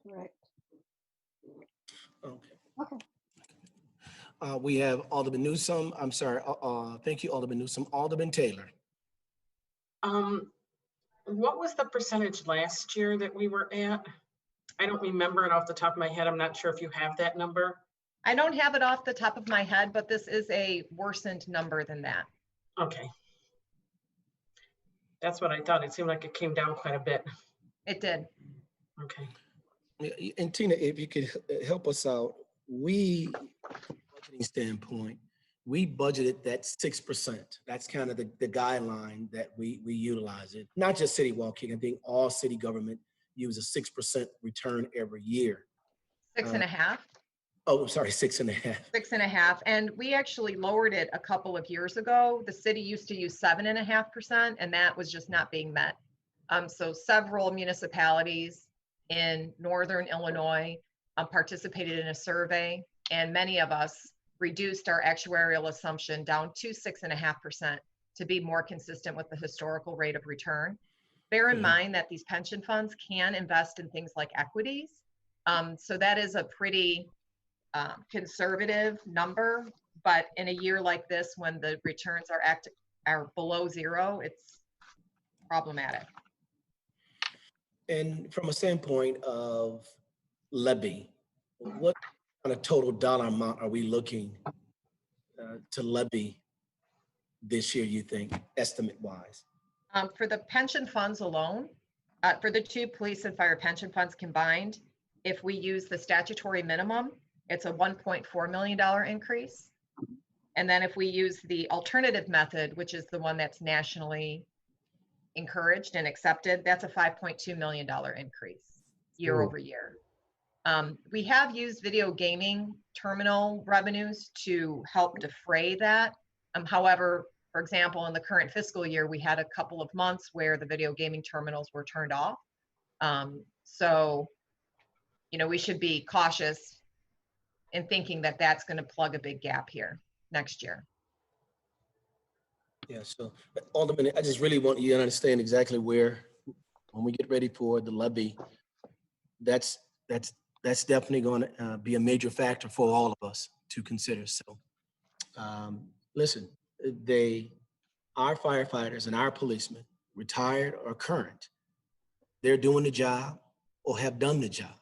Right. Okay. Okay. We have Alderman Newsome. I'm sorry. Thank you, Alderman Newsome. Alderman Taylor. What was the percentage last year that we were at? I don't remember it off the top of my head. I'm not sure if you have that number. I don't have it off the top of my head, but this is a worsened number than that. Okay. That's what I thought. It seemed like it came down quite a bit. It did. Okay. And Tina, if you could help us out, we, from a budgeting standpoint, we budgeted that 6%. That's kind of the guideline that we utilize it. Not just City of Waukegan, I think all city government use a 6% return every year. 6.5. Oh, I'm sorry, 6.5. 6.5. And we actually lowered it a couple of years ago. The city used to use 7.5%, and that was just not being met. So several municipalities in Northern Illinois participated in a survey, and many of us reduced our actuarial assumption down to 6.5% to be more consistent with the historical rate of return. Bear in mind that these pension funds can invest in things like equities. So that is a pretty conservative number, but in a year like this, when the returns are below zero, it's problematic. And from a standpoint of levy, what kind of total dollar amount are we looking to levy this year, you think, estimate-wise? For the pension funds alone, for the two police and fire pension funds combined, if we use the statutory minimum, it's a $1.4 million increase. And then if we use the alternative method, which is the one that's nationally encouraged and accepted, that's a $5.2 million increase year over year. We have used video gaming terminal revenues to help defray that. However, for example, in the current fiscal year, we had a couple of months where the video gaming terminals were turned off. So, you know, we should be cautious in thinking that that's going to plug a big gap here next year. Yeah, so Alderman, I just really want you to understand exactly where, when we get ready for the levy, that's definitely going to be a major factor for all of us to consider. So listen, our firefighters and our policemen, retired or current, they're doing the job or have done the job.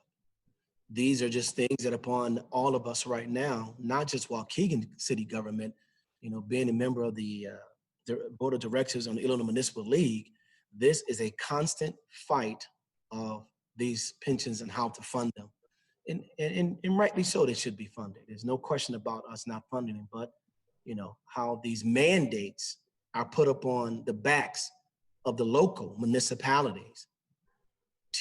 These are just things that are upon all of us right now, not just Waukegan city government, you know, being a member of the board of directors on the Illinois Municipal League. This is a constant fight of these pensions and how to fund them. And rightly so, they should be funded. There's no question about us not funding them, but you know, how these mandates are put up on the backs of the local municipalities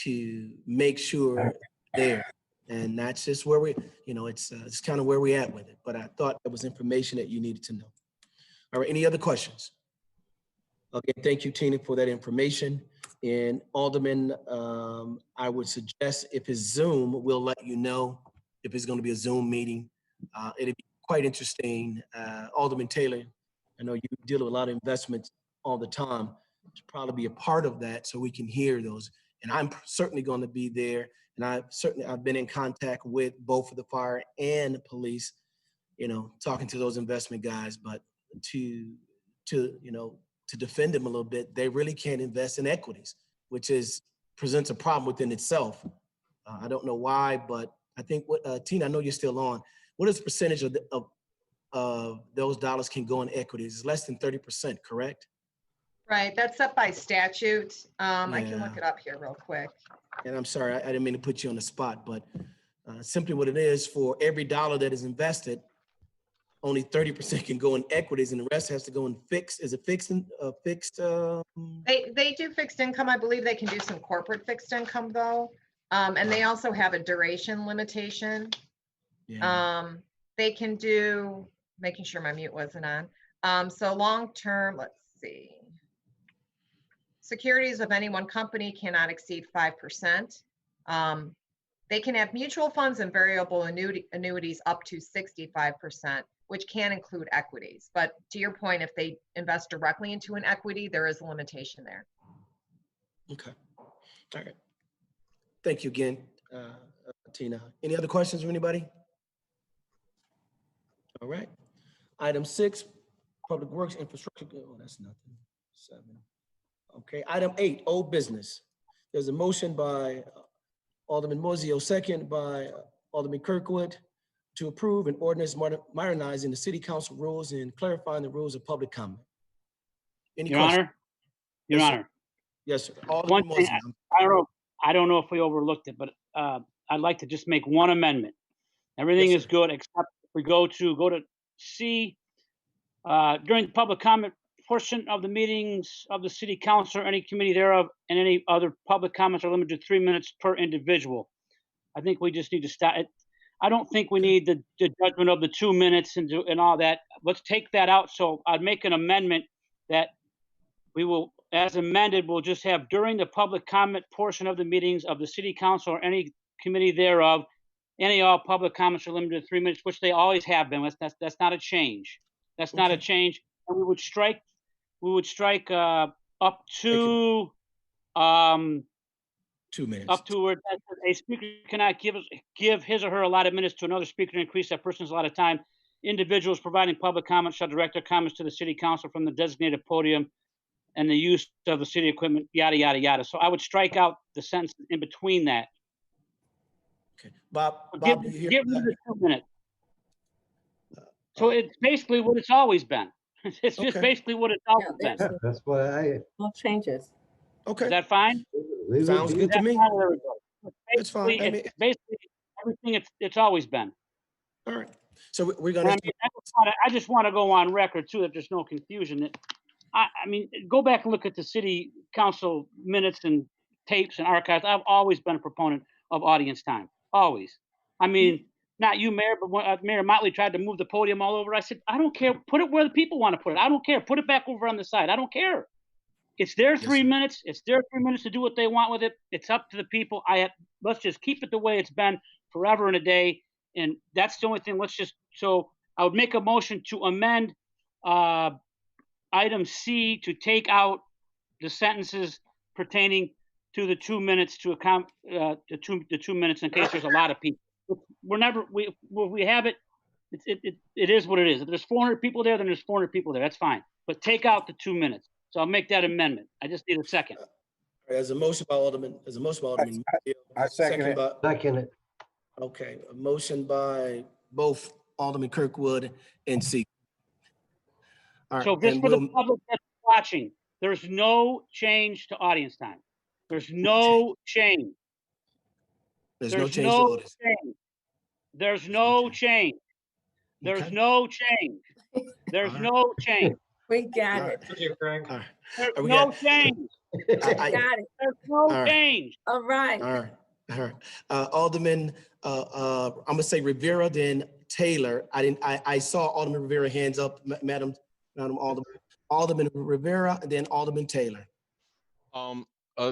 to make sure they're, and that's just where we, you know, it's kind of where we at with it. But I thought it was information that you needed to know. All right, any other questions? Okay, thank you, Tina, for that information. And Alderman, I would suggest if it's Zoom, we'll let you know if it's going to be a Zoom meeting. It'll be quite interesting. Alderman Taylor, I know you deal with a lot of investments all the time, to probably be a part of that so we can hear those. And I'm certainly going to be there. And I've been in contact with both of the fire and the police, you know, talking to those investment guys, but to defend them a little bit, they really can't invest in equities, which presents a problem within itself. I don't know why, but I think Tina, I know you're still on. What is the percentage of those dollars can go in equities? It's less than 30%, correct? Right, that's set by statute. I can look it up here real quick. And I'm sorry, I didn't mean to put you on the spot, but simply what it is, for every dollar that is invested, only 30% can go in equities and the rest has to go in fixed. Is it fixed? They do fixed income. I believe they can do some corporate fixed income though. And they also have a duration limitation. Yeah. They can do, making sure my mute wasn't on. So long-term, let's see. Securities of any one company cannot exceed 5%. They can have mutual funds and variable annuities up to 65%, which can include equities. But to your point, if they invest directly into an equity, there is a limitation there. Okay. All right. Thank you again, Tina. Any other questions from anybody? All right. Item 6, Public Works Infrastructure. Oh, that's nothing. 7. Okay. Item 8, old business. There's a motion by Alderman Mozio, second by Alderman Kirkwood, to approve an ordinance modernizing the city council rules and clarifying the rules of public comment. Any Your questions? Honor, Your Yes, Honor. sir. Yes, sir. One Alderman thing, Mozio. I don't know if we overlooked it, but I'd like to just make one amendment. Everything Yes, is good, except if we go to C, during the public comment portion of the meetings of the city council or any committee thereof, and any other public comments are limited to 3 minutes per individual. I think we just need to stop it. I don't think we need the judgment of the 2 minutes and all that. Let's take that out. So I'd make an amendment that we will, as amended, we'll just have during the public comment portion of the meetings of the city council or any committee thereof, any all public comments are limited to 3 minutes, which they always have been. That's not a change. That's not a change. And we would strike up to 2 minutes. up to where a speaker cannot give his or her allotted minutes to another speaker to increase that person's allotted time. Individuals providing public comments shall direct their comments to the city council from the designated podium and the use of the city equipment, yada, yada, yada. So I would strike out the sentence in between that. Okay, Bob, Get you hear rid of that? the 2 minutes. So it's basically what it's always been. It's just basically what it's always been. That's why No changes. Okay. Is that fine? Sounds good to me. It's fine. I mean- It's basically everything it's always been. All right. So we're And gonna. I mean, I just want to go on record too, that there's no confusion. That I mean, go back and look at the city council minutes and tapes and archives. I've always been a proponent of audience time. Always. I mean, not you, Mayor, but when Mayor Motley tried to move the podium all over, I said, I don't care. Put it where the people want to put it. I don't care. Put it back over on the side. I don't care. It's their 3 minutes. It's their 3 minutes to do what they want with it. It's up to the people. Let's just keep it the way it's been forever and a day. And that's the only thing. So I would make a motion to amend item C to take out the sentences pertaining to the 2 minutes to account the 2 minutes in case there's a lot of people. We have it. It is what it is. If there's 400 people there, then there's 400 people there. That's fine. But take out the 2 minutes. So I'll make that amendment. I just need a second. As a motion by Alderman. I second it. Second it. Okay, a motion by both Alderman Kirkwood and C. All right, So just and for the public that's watching, there's no change to audience time. There's no change. There's no change to audience. There's no change. There's no change. There's no change. We got it. There's no change. I got it. There's no change. All right. All right. All right. Alderman, I'm gonna say Rivera, then Taylor. I saw Alderman Rivera hands up, Madam Alderman. Alderman Rivera, and then Alderman Taylor.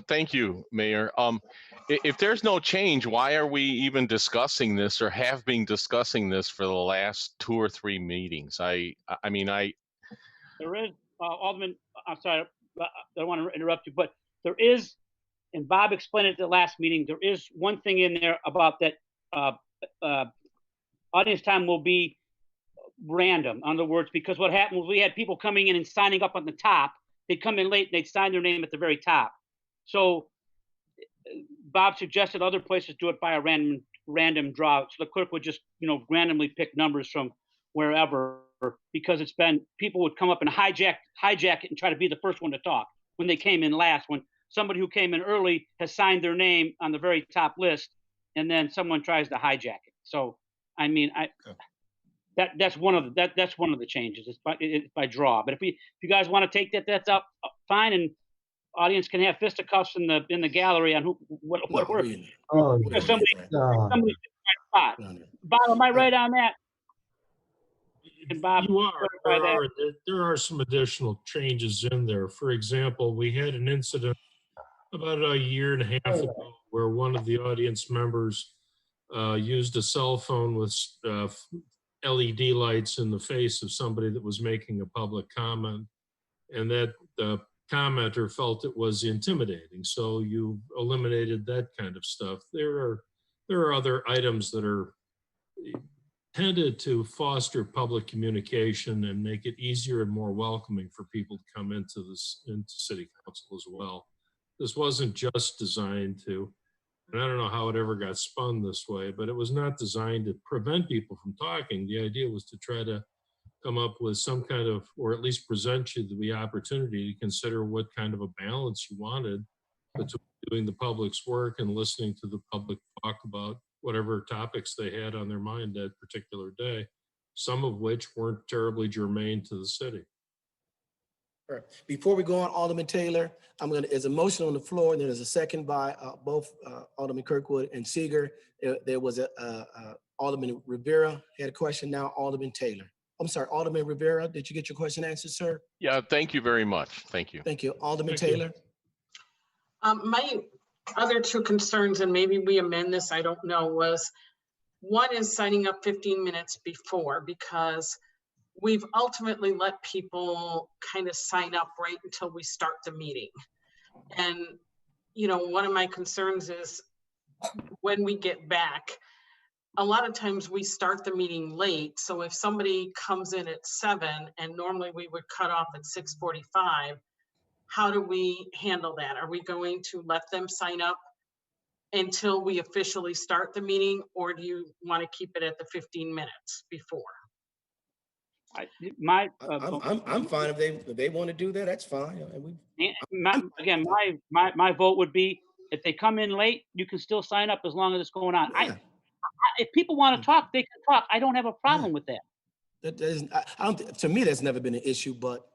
Thank you, Mayor. If there's no change, why are we even discussing this or have been discussing this for the last 2 or 3 meetings? There is, Alderman, I'm sorry, I don't want to interrupt you, but there is, and Bob explained it at the last meeting, there is one thing in there about that audience time will be random. In other words, because what happened was we had people coming in and signing up on the top. They'd come in late and they'd sign their name at the very top. So Bob suggested other places do it by a random draw. So the clerk would just, randomly pick numbers from wherever, because it's been, people would come up and hijack it and try to be the first one to talk when they came in last. When somebody who came in early has signed their name on the very top list, and then someone tries to hijack it. So, I mean, that's one of the changes. It's by draw. But if you guys want to take that's up, fine, and audience can have fisticuffs in the gallery on what works. Somebody spot. Bob, am I right on that? And Bob, you are. There are some additional changes in there. For example, we had an incident about a year and a half ago where one of the audience members used a cell phone with LED lights in the face of somebody that was making a public comment, and that the commenter felt it was intimidating. So you eliminated that kind of stuff. There are other items that are tended to foster public communication and make it easier and more welcoming for people to come into city council as well. This wasn't just designed to, and I don't know how it ever got spun this way, but it was not designed to prevent people from talking. The idea was to try to come up with some kind of, or at least present you the opportunity to consider what kind of a balance you wanted between doing the public's work and listening to the public talk about whatever topics they had on their mind that particular day, some of which weren't terribly germane to the city. All right. Before we go on, Alderman Taylor, there's a motion on the floor, and there's a second by both Alderman Kirkwood and Seeger. There was Alderman Rivera had a question. Now Alderman Taylor. I'm sorry, Alderman Rivera, did you get your question answered, sir? Yeah, thank you very much. Thank you. Thank you. Alderman Thank you. Taylor. My other two concerns, and maybe we amend this, I don't know, was one is signing up 15 minutes before, because we've ultimately let people kind of sign up right until we start the meeting. And, you know, one of my concerns is when we get back, a lot of times we start the meeting late. So if somebody comes in at 7 and normally we would cut off at 6:45, how do we handle that? Are we going to let them sign up until we officially start the meeting, or do you want to keep it at the 15 minutes before? I'm fine if they want to do that. That's fine. My vote would be, if they come in late, you can still sign up as long as it's going on. Yeah. If people want to talk, they can talk. I don't have a problem with that. That isn't, I don't. To me, that's never been an issue. But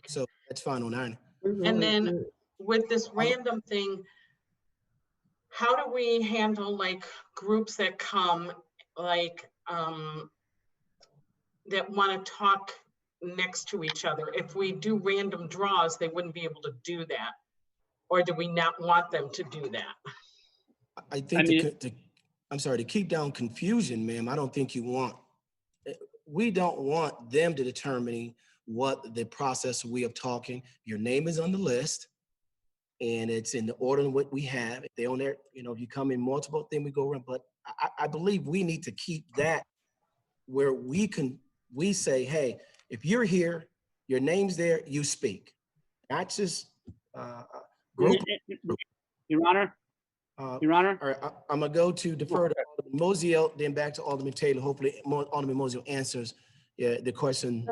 so that's fine on our end. And then with this random thing, how do we handle like groups that come, like that want to talk next to each other? If we do random draws, they wouldn't be able to do that. Or do we not want them to do that? I think I'm sorry, to keep down confusion, ma'am, I don't think you want, we don't want them to determine what the process way of talking. Your name is on the list and it's in the order in what we have. If they on there, you know, if you come in multiple, then we go around. But I believe we need to keep that where we say, hey, if you're here, your name's there, you speak. Not just group. Your Honor. Your Honor. All right, I'm gonna go to defer to Alderman Mosiel, then back to Alderman Taylor. Hopefully, Alderman Mosiel answers the question.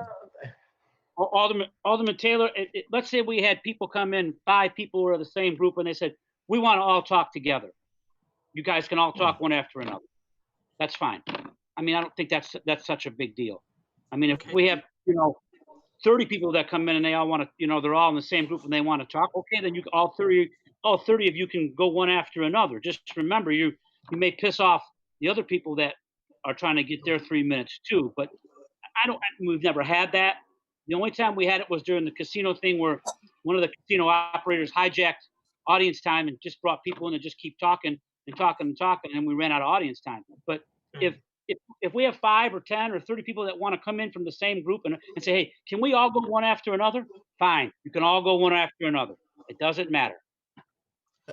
Alderman Taylor, let's say we had people come in, 5 people were the same group, and they said, we want to all talk together. You guys can all talk one after another. That's fine. I mean, I don't think that's such a big deal. I mean, if we have, 30 people that come in and they all want to, they're all in the same group and they want to talk, okay, then you all 30 of you can go one after another. Just remember, you may piss off the other people that are trying to get their 3 minutes too. But we've never had that. The only time we had it was during the casino thing, where one of the casino operators hijacked audience time and just brought people in and just keep talking and talking and talking, and we ran out of audience time. But if we have 5 or 10 or 30 people that want to come in from the same group and say, hey, can we all go one after another? Fine, you can all go one after another. It doesn't matter.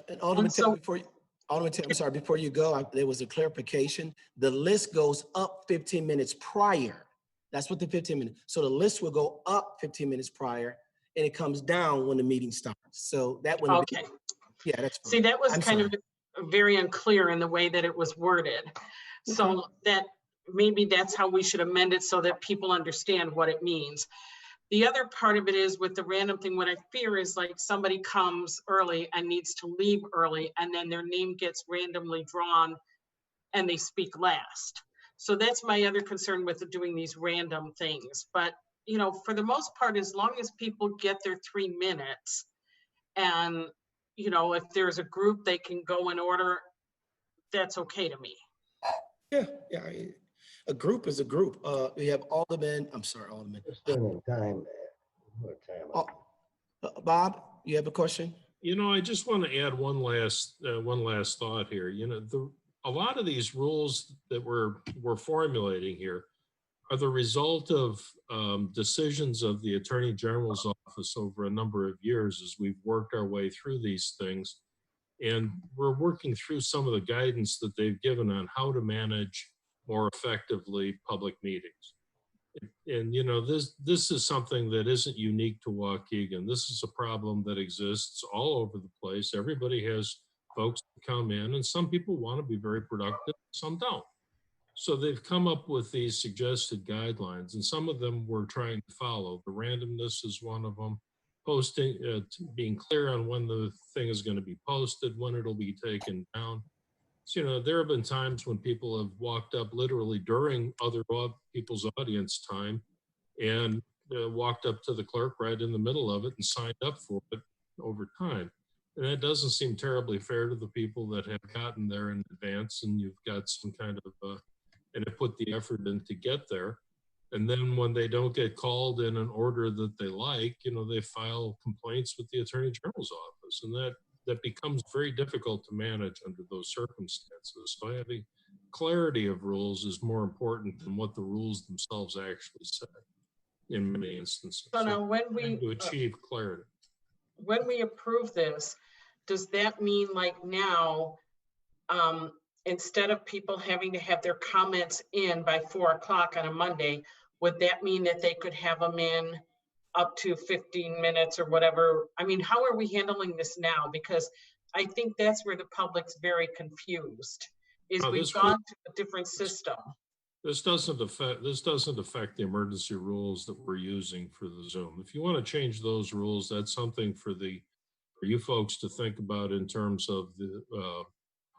And Alderman Taylor, before you go, there was a clarification. The list goes up 15 minutes prior. That's what the 15 minutes. So the list will go up 15 minutes prior, and it comes down when the meeting starts. So that would okay. Yeah, that's fine. See, that was kind of very unclear in the way that it was worded. So that maybe that's how we should amend it so that people understand what it means. The other part of it is with the random thing, what I fear is like somebody comes early and needs to leave early, and then their name gets randomly drawn and they speak last. So that's my other concern with doing these random things. But, for the most part, as long as people get their 3 minutes and, if there's a group they can go in order, that's okay to me. Yeah. A group is a group. We have Alderman. Time. Bob, you have a question? I just want to add one last thought here. A lot of these rules that we're formulating here are the result of decisions of the Attorney General's office over a number of years as we've worked our way through these things. And we're working through some of the guidance that they've given on how to manage more effectively public meetings. And this is something that isn't unique to Waukegan. This is a problem that exists all over the place. Everybody has folks that come in, and some people want to be very productive, some don't. So they've come up with these suggested guidelines, and some of them we're trying to follow. The randomness is one of them. Posting, being clear on when the thing is going to be posted, when it'll be taken down. So, there have been times when people have walked up literally during other people's audience time and walked up to the clerk right in the middle of it and signed up for it over time. And that doesn't seem terribly fair to the people that have gotten there in advance, and you've got some kind of, and have put the effort in to get there. And then when they don't get called in an order that they like, they file complaints with the Attorney General's office. And that becomes very difficult to manage under those circumstances. So having clarity of rules is more important than what the rules themselves actually say in many instances. So now when we to achieve clarity. When we approve this, does that mean like now, instead of people having to have their comments in by 4 o'clock on a Monday, would that mean that they could have them in up to 15 minutes or whatever? I mean, how are we handling this now? Because I think that's where the public's very confused, is we've gone to a different system. This doesn't affect the emergency rules that we're using for the Zoom. If you want to change those rules, that's something for you folks to think about in terms of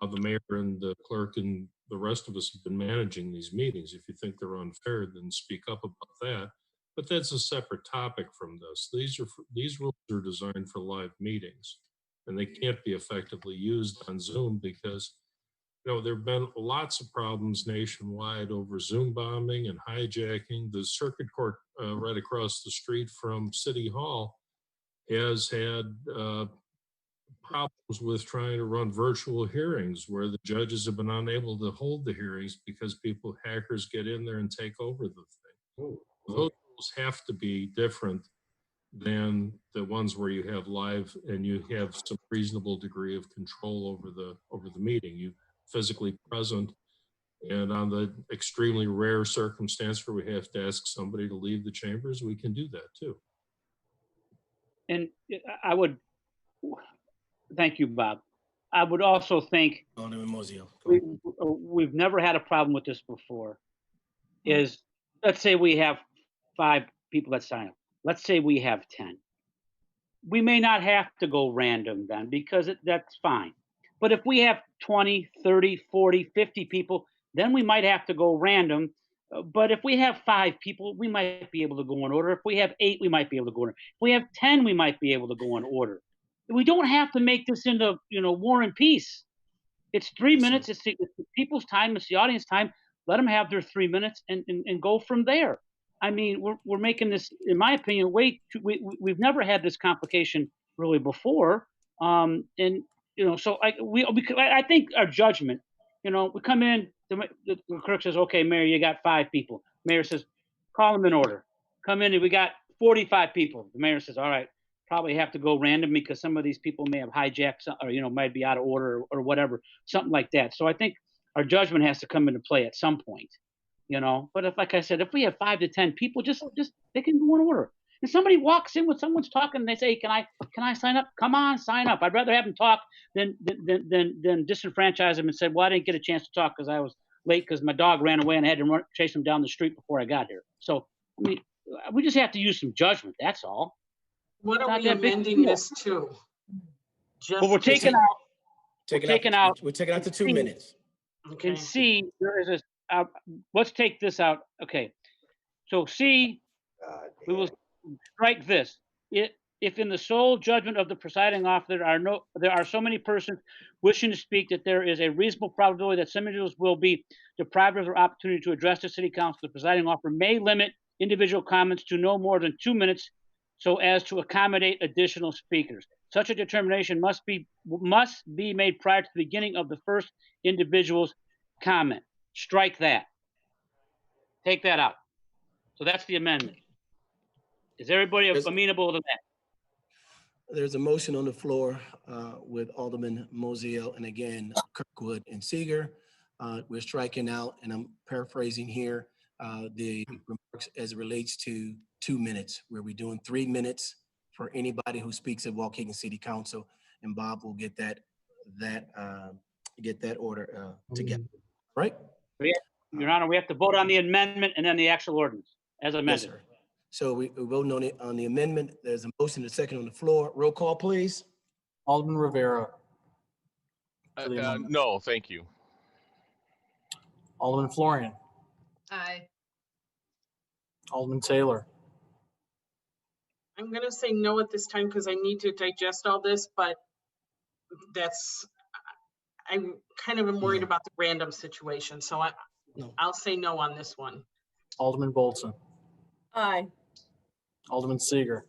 how the mayor and the clerk and the rest of us have been managing these meetings. If you think they're unfair, then speak up about that. But that's a separate topic from this. These rules are designed for live meetings, and they can't be effectively used on Zoom because there have been lots of problems nationwide over Zoom bombing and hijacking. The circuit court right across the street from City Hall has had problems with trying to run virtual hearings where the judges have been unable to hold the hearings because hackers get in there and take over the thing. Those rules have to be different than the ones where you have live and you have some reasonable degree of control over the meeting. You physically present, and on the extremely rare circumstance where we have to ask somebody to leave the chambers, we can do that too. And I would thank you, Bob. I would also think we've never had a problem with this before. Is let's say we have 5 people that sign up. Let's say we have 10. We may not have to go random then because that's fine. But if we have 20, 30, 40, 50 people, then we might have to go random. But if we have 5 people, we might be able to go in order. If we have 8, we might be able to go in order. If we have 10, we might be able to go in order. We don't have to make this into War and Peace. It's 3 minutes. It's the people's time. It's the audience time. Let them have their 3 minutes and go from there. I mean, we're making this, in my opinion, we've never had this complication really before. So I think our judgment, we come in, the clerk says, okay, Mayor, you got 5 people. Mayor says, call them in order. Come in and we got 45 people. The mayor says, all right, probably have to go random because some of these people may have hijacked or, might be out of order or whatever, something like that. So I think our judgment has to come into play at some point, but if, like I said, if we have 5 to 10 people, just they can go in order. And somebody walks in when someone's talking and they say, can I sign up? Come on, sign up. I'd rather have them talk than disenfranchise them and say, well, I didn't get a chance to talk because I was late because my dog ran away and I had to chase him down the street before I got here. So, I mean, we just have to use some judgment. That's all. What are we amending this to? Well, we're taking out. We're taking out the 2 minutes. Okay. And C, there is a, let's take this out. Okay. So C, we will strike this. If in the sole judgment of the presiding officer there are so many persons wishing to speak that there is a reasonable probability that some individuals will be deprived of their opportunity to address the city council, the presiding officer may limit individual comments to no more than 2 minutes so as to accommodate additional speakers. Such a determination must be made prior to the beginning of the first individual's comment. Strike that. Take that out. So that's the amendment. Is everybody amenable to that? There's a motion on the floor with Alderman Mosiel and again, Kirkwood and Seeger. We're striking out, and I'm paraphrasing here, the remarks as it relates to 2 minutes, where we're doing 3 minutes for anybody who speaks at Waukegan City Council, and Bob will get that order together, right? Your Honor, we have to vote on the amendment and then the actual ordinance as amended. Yes, sir. So we voting on the amendment. There's a motion, a second on the floor. Roll call, please. Alderman Rivera. No, thank you. Alderman Florian, Aye. Alderman Taylor, I'm gonna say no at this time because I need to digest all this, but I'm kind of worried about the random situation, so I'll say no on this one. Alderman Bolton, Aye. Alderman Seager.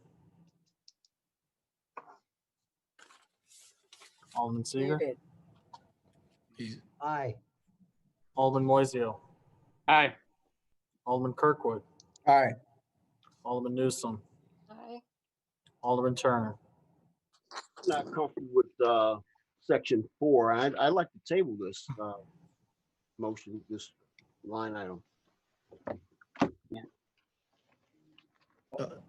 Alderman Seager, Muted. Aye. Alderman Moiseo, Aye. Alderman Kirkwood, Aye. Alderman Newsome, Aye. Alderman Turner. Not comfortable with section 4. I'd like to table this motion, this line item.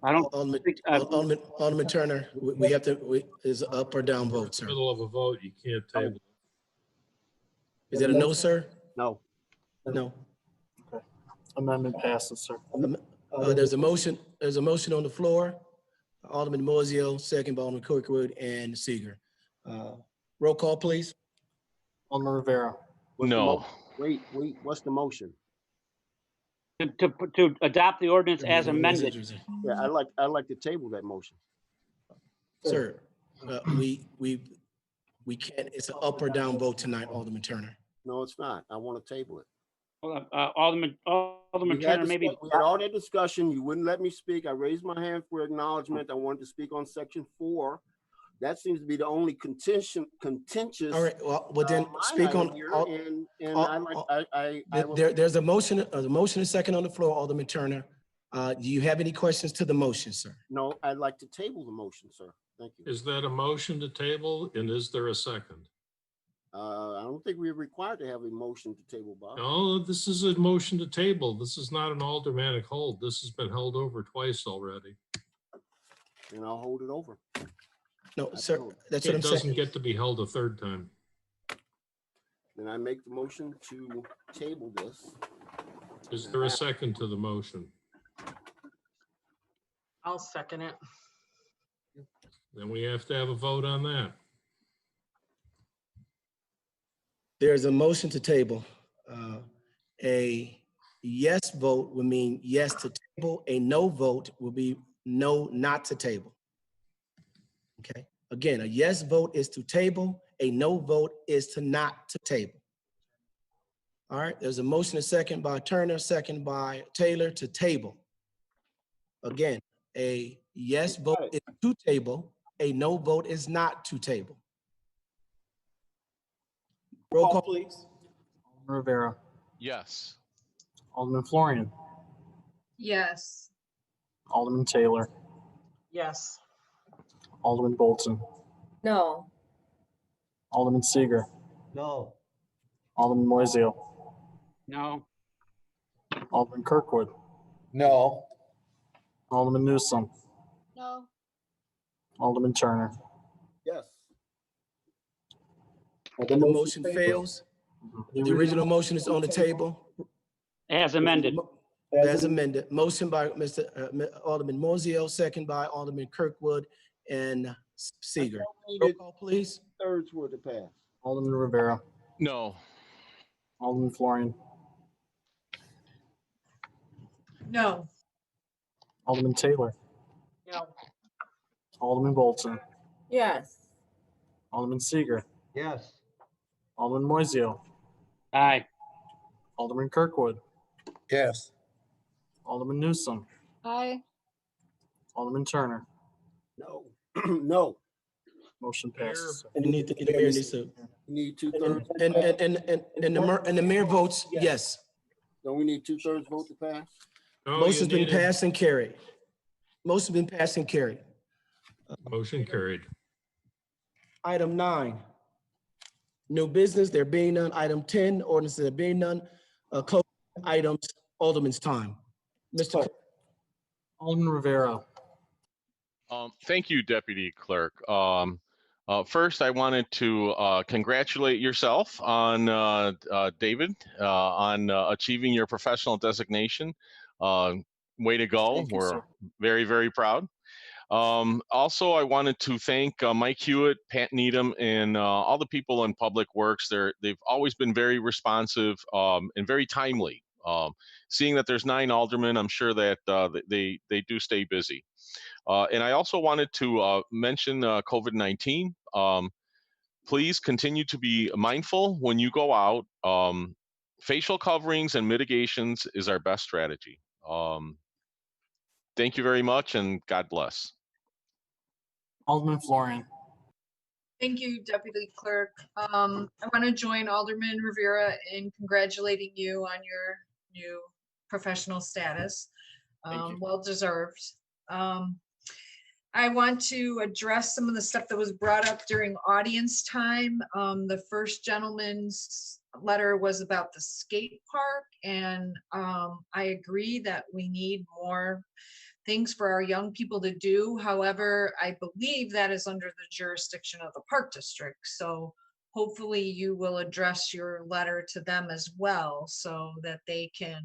I don't Alderman, think, Alderman Turner, we have to, is up or down vote, sir? Middle of a vote, you can't table. Is that a no, sir? No. No. Okay. Amendment passes, sir. There's a motion on the floor. Alderman Moiseo, second by Alderman Kirkwood and Seager. Roll call, please. Alderman Rivera. No. Wait, what's the motion? to adopt the ordinance as amended. Yeah, I'd like to table that motion. Sir, we can't, it's an up or down vote tonight, Alderman Turner. No, it's not. I want to table it. Alderman Turner, maybe. We had all that discussion. You wouldn't let me speak. I raised my hand for acknowledgement. I wanted to speak on section 4. That seems to be the only contentious. All right, well then speak on. There's a motion and second on the floor, Alderman Turner. Do you have any questions to the motion, sir? No, I'd like to table the motion, sir. Thank you. Is that a motion to table, and is there a second? I don't think we're required to have a motion to table, Bob. No, this is a motion to table. This is not an aldermanic hold. This has been held over twice already. And I'll hold it over. No, sir, that's what I'm saying. It doesn't get to be held a third time. Then I make the motion to table this. Is there a second to the motion? I'll second it. Then we have to have a vote on that. There's a motion to table. A yes vote would mean yes to table. A no vote will be no, not to table. Okay. Again, a yes vote is to table. A no vote is to not to table. All right. There's a motion and second by Turner, second by Taylor to table. Again, a yes vote is to table. A no vote is not to table. Roll call, please. Alderman Rivera. Yes. Alderman Florian. Yes. Alderman Taylor. Yes. Alderman Bolton. No. Alderman Seager. No. Alderman Moiseo. No. Alderman Kirkwood. No. Alderman Newsome. No. Alderman Turner. Yes. The motion fails. The original motion is on the table. As amended. As amended. Motion by Mr. Alderman Moiseo, second by Alderman Kirkwood and Seager. Roll call, please. Thirds were to pass. Alderman Rivera. No. Alderman Florian. No. Alderman Taylor. No. Alderman Bolton. Yes. Alderman Seager. Yes. Alderman Moiseo. Aye. Alderman Kirkwood. Yes. Alderman Newsome. Aye. Alderman Turner. No. No. Motion passes. And the mayor needs to. We need 2/3. And the mayor votes yes. Don't we need 2/3 vote to pass? No, Motion's you been need a passed and carried. Motion's been passed and carried. motion carried. Item 9. New business, there being none. Item 10, ordinances, there being none. Close items, Alderman's time. Mr. Clerk. Alderman Rivera. Thank you, Deputy Clerk. First, I wanted to congratulate yourself on David on achieving your professional designation. Way to go! Thank you, We're sir. very, very proud. Also, I wanted to thank Mike Hewitt, Pat Needham, and all the people in Public Works. They've always been very responsive and very timely. Seeing that there's 9 aldermen, I'm sure that they do stay busy. And I also wanted to mention COVID-19. Please continue to be mindful when you go out. Facial coverings and mitigations is our best strategy. Thank you very much, and God bless. Alderman Florian. Thank you, Deputy Clerk. I want to join Alderman Rivera in congratulating you on your new professional status. Well deserved. I want to address some of the stuff that was brought up during audience time. The first gentleman's letter was about the skate park, and I agree that we need more things for our young people to do. However, I believe that is under the jurisdiction of the park district. So hopefully you will address your letter to them as well so that they can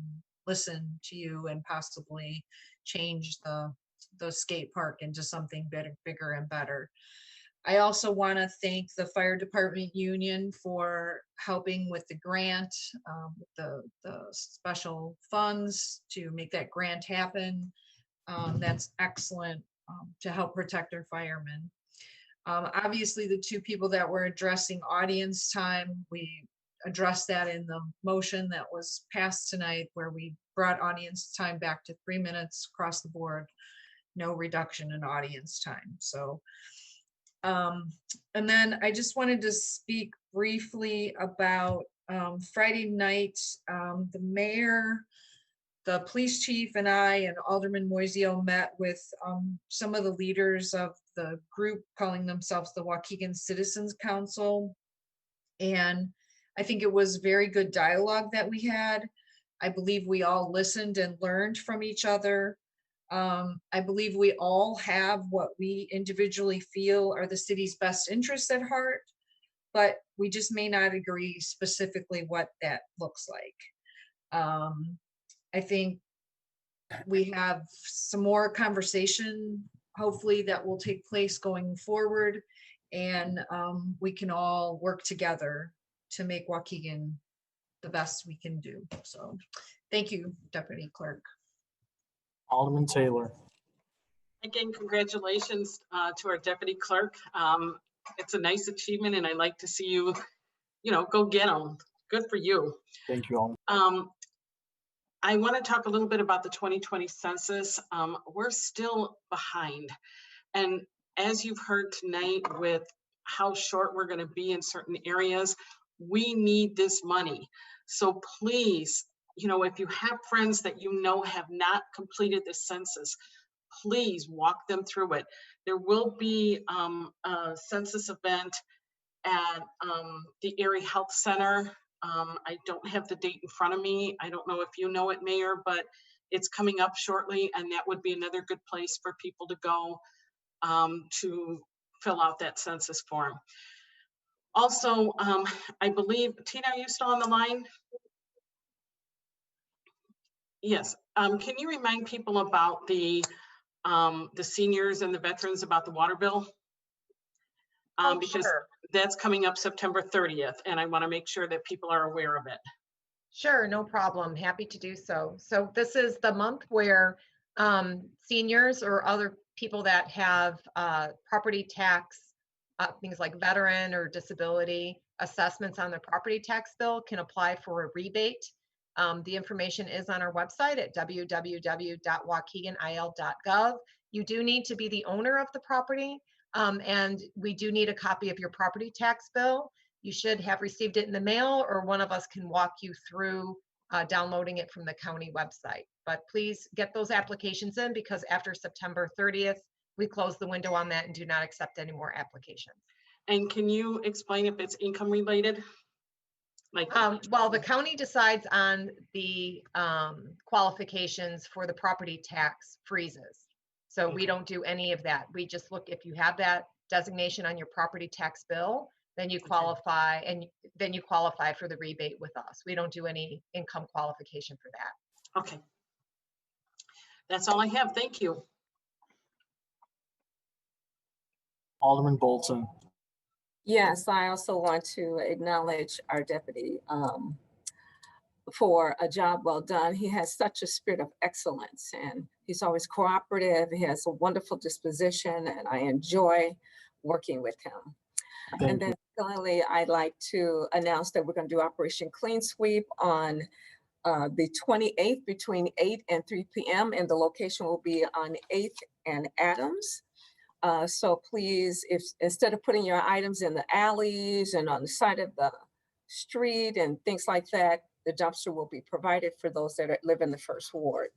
listen to you and possibly change the skate park into something bigger and better. I also want to thank the fire department union for helping with the grant, the special funds to make that grant happen. That's excellent to help protect our firemen. Obviously, the 2 people that were addressing audience time, we addressed that in the motion that was passed tonight, where we brought audience time back to 3 minutes across the board, no reduction in audience time. So, and then I just wanted to speak briefly about Friday night, the mayor, the police chief, and I and Alderman Moiseo met with some of the leaders of the group calling themselves the Waukegan Citizens Council. And I think it was very good dialogue that we had. I believe we all listened and learned from each other. I believe we all have what we individually feel are the city's best interests at heart, but we just may not agree specifically what that looks like. I think we have some more conversation, hopefully, that will take place going forward, and we can all work together to make Waukegan the best we can do. So thank you, Deputy Clerk. Alderman Taylor. Again, congratulations to our deputy clerk. It's a nice achievement, and I like to see you, go get them. Good for you. Thank you, Alderman. I want to talk a little bit about the 2020 census. We're still behind. And as you've heard tonight with how short we're going to be in certain areas, we need this money. So please, if you have friends that have not completed the census, please walk them through it. There will be a census event at the Erie Health Center. I don't have the date in front of me. I don't know if you know it, Mayor, but it's coming up shortly, and that would be another good place for people to go to fill out that census form. Also, I believe, Tina, are you still on the line? Yes. Can you remind people about the seniors and the veterans about the water bill? Because sure. That's coming up September 30th, and I want to make sure that people are aware of it. Sure, no problem. Happy to do so. So this is the month where seniors or other people that have property tax, things like veteran or disability assessments on their property tax bill can apply for a rebate. The information is on our website at www.waukeganil.gov. You do need to be the owner of the property, and we do need a copy of your property tax bill. You should have received it in the mail, or one of us can walk you through downloading it from the county website. But please get those applications in, because after September 30th, we close the window on that and do not accept any more applications. And can you explain if it's income related? Well, the county decides on the qualifications for the property tax freezes. So we don't do any of that. We just look, if you have that designation on your property tax bill, then you qualify, and then you qualify for the rebate with us. We don't do any income qualification for that. Okay. That's all I have. Thank you. Alderman Bolton. Yes, I also want to acknowledge our deputy for a job well done. He has such a spirit of excellence and he's always cooperative. He has a wonderful disposition and I enjoy working with him. And then finally, I'd like to announce that we're going to do Operation Clean Sweep on the 28th between 8 and 3 p.m. and the location will be on 8th and Adams. So please, if instead of putting your items in the alleys and on the side of the street and things like that, the dumpster will be provided for those that live in the first ward.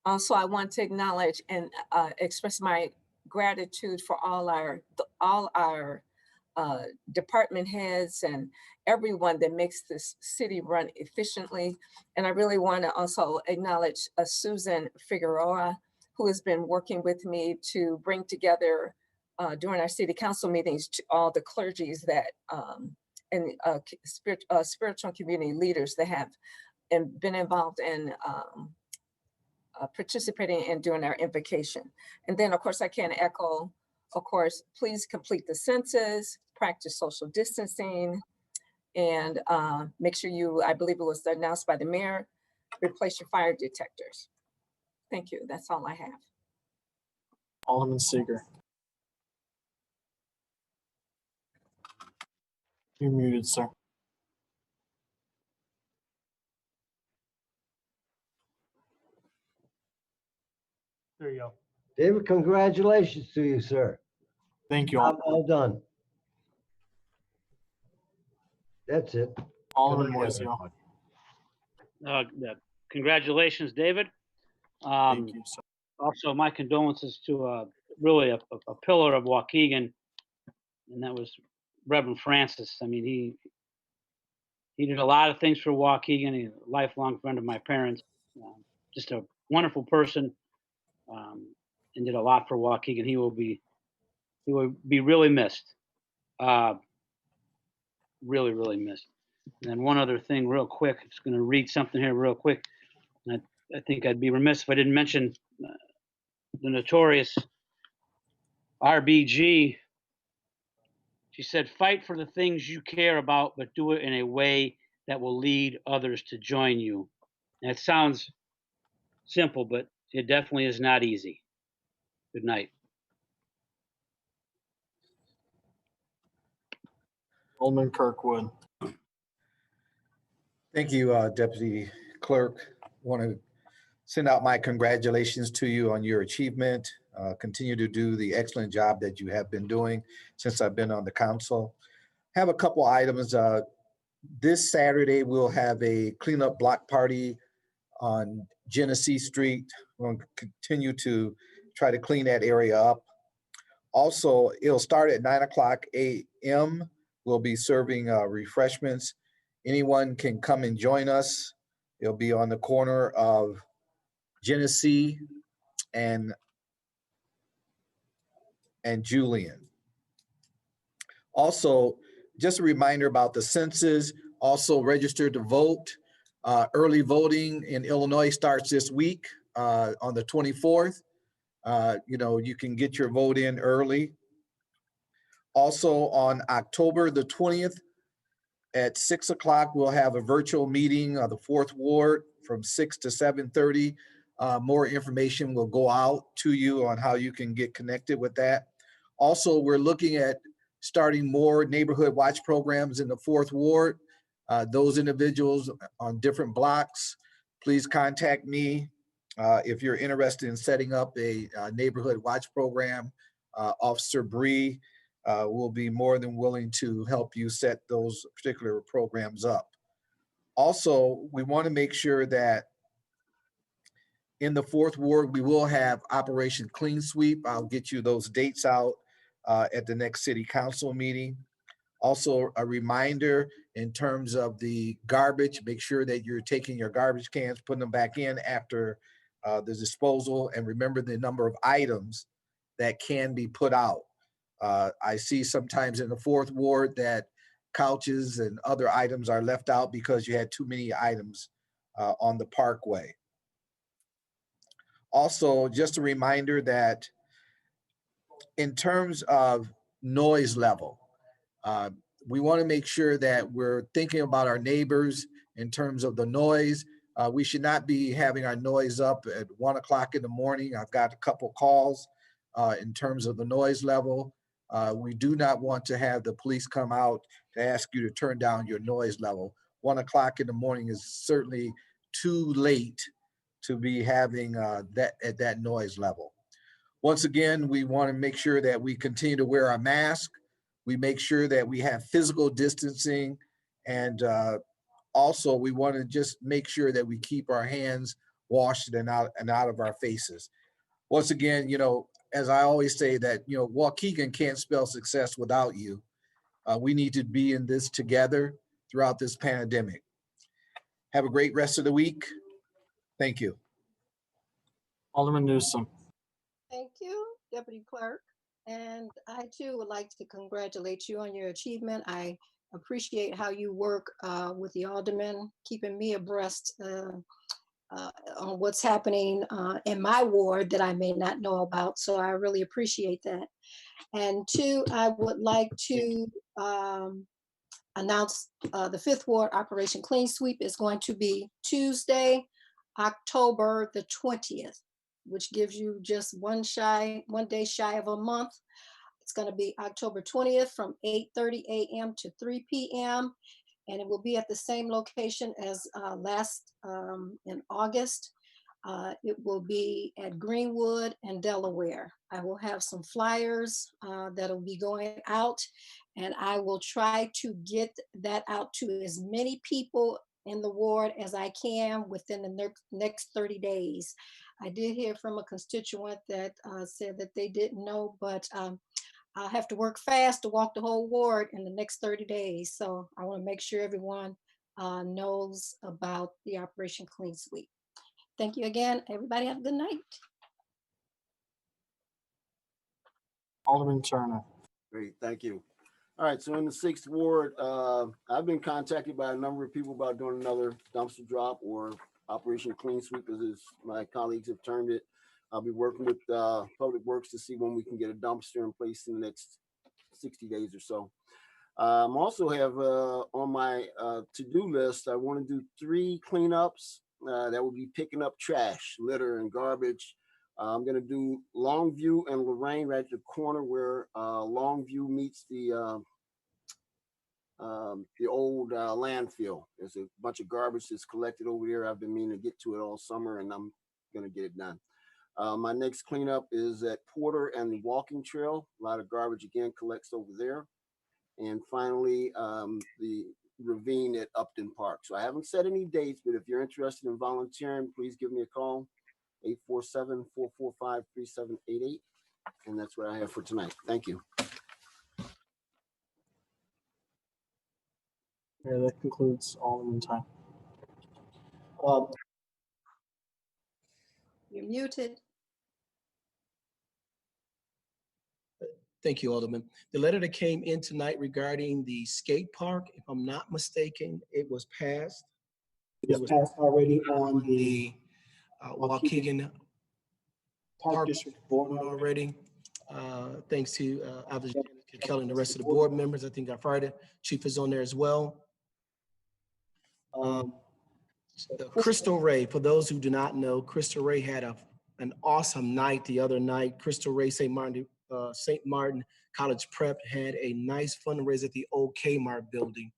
Also, I want to acknowledge and express my gratitude for all our department heads and everyone that makes this city run efficiently. And I really want to also acknowledge Susan Figueroa, who has been working with me to bring together during our city council meetings to all the clergies that and spiritual community leaders that have been involved in participating and doing our invocation. And then of course I can echo, of course, please complete the census, practice social distancing, and make sure you, I believe it was announced by the mayor, replace your fire detectors. Thank you, that's all I have. Alderman Seager. You're muted, sir. There you go. David, congratulations to you, sir. Thank you. Well done. That's it. Alderman Moiseo. Congratulations, David. Thank you, sir. Also, my condolences to really a pillar of Waukegan, and that was Reverend Francis. I mean, he did a lot of things for Waukegan. He's a lifelong friend of my parents. Just a wonderful person, and did a lot for Waukegan. He will be really missed. Really, really missed. And then one other thing, real quick. I'm just going to read something here real quick. And I think I'd be remiss if I didn't mention the notorious RBG. She said, "Fight for the things you care about, but do it in a way that will lead others to join you." And it sounds simple, but it definitely is not easy. Good night. Alderman Kirkwood. Thank you, Deputy Clerk. Want to send out my congratulations to you on your achievement. Continue to do the excellent job that you have been doing since I've been on the council. Have a couple items. This Saturday, we'll have a cleanup block party on Genesee Street. We're going to continue to try to clean that area up. Also, it'll start at 9:00 a.m. We'll be serving refreshments. Anyone can come and join us. It'll be on the corner of Genesee and Julian. Also, just a reminder about the census, also register to vote. Early voting in Illinois starts this week on the 24th. You can get your vote in early. Also on October the 20th at 6:00, we'll have a virtual meeting of the 4th Ward from 6 to 7:30. More information will go out to you on how you can get connected with that. Also, we're looking at starting more neighborhood watch programs in the 4th Ward. Those individuals on different blocks, please contact me if you're interested in setting up a neighborhood watch program. Officer Bree will be more than willing to help you set those particular programs up. Also, we want to make sure that in the 4th Ward, we will have Operation Clean Sweep. I'll get you those dates out at the next city council meeting. Also, a reminder in terms of the garbage, make sure that you're taking your garbage cans, putting them back in after the disposal, and remember the number of items that can be put out. I see sometimes in the 4th Ward that couches and other items are left out because you had too many items on the parkway. Also, just a reminder that in terms of noise level, we want to make sure that we're thinking about our neighbors in terms of the noise. We should not be having our noise up at 1 o'clock in the morning. I've got a couple calls in terms of the noise level. We do not want to have the police come out to ask you to turn down your noise level. 1 o'clock in the morning is certainly too late to be having that at that noise level. Once again, we want to make sure that we continue to wear our mask. We make sure that we have physical distancing, and also we want to just make sure that we keep our hands washed and out of our faces. Once again, you know, as I always say that, you know, Waukegan can't spell success without you. We need to be in this together throughout this pandemic. Have a great rest of the week. Thank you. Alderman Newsom. Thank you, Deputy Clerk. And I too would like to congratulate you on your achievement. I appreciate how you work with the aldermen, keeping me abreast on what's happening in my ward that I may not know about. So I really appreciate that. And two, I would like to announce the 5th Ward Operation Clean Sweep is going to be Tuesday, October the 20th, which gives you just one day shy of a month. It's going to be October 20th from 8:30 a.m. to 3 p.m. And it will be at the same location as last in August. It will be at Greenwood and Delaware. I will have some flyers that'll be going out, and I will try to get that out to as many people in the ward as I can within the next 30 days. I did hear from a constituent that said that they didn't know, but I'll have to work fast to walk the whole ward in the next 30 days. So I want to make sure everyone knows about the Operation Clean Sweep. Thank you again. Everybody have a good night. Alderman Turner. Great, thank you. All right, so in the 6th Ward, I've been contacted by a number of people about doing another dumpster drop or Operation Clean Sweep, as my colleagues have termed it. I'll be working with Public Works to see when we can get a dumpster in place in the next 60 days or so. I also have on my to-do list, I want to do 3 cleanups that will be picking up trash, litter, and garbage. I'm going to do Longview and Lorraine right at the corner where Longview meets the old landfill. There's a bunch of garbage that's collected over there. I've been meaning to get to it all summer, and I'm going to get it done. My next cleanup is at Porter and the walking trail. A lot of garbage again collects over there. And finally, the ravine at Upton Park. So I haven't set any dates, but if you're interested in volunteering, please give me a call, 847-445-3788. And that's what I have for tonight. Thank you. Yeah, that concludes Alderman time. You're muted. Thank you, Alderman. The letter that came in tonight regarding the skate park, if I'm not mistaken, it was passed. It was passed already on the Waukegan Park District Board already. Thanks to obviously Kelly and the rest of the board members. I think our fire chief is on there as well. The Crystal Ray, for those who do not know, Crystal Ray had an awesome night the other night. Crystal Ray St. Martin College Prep had a nice fundraiser at the old Kmart building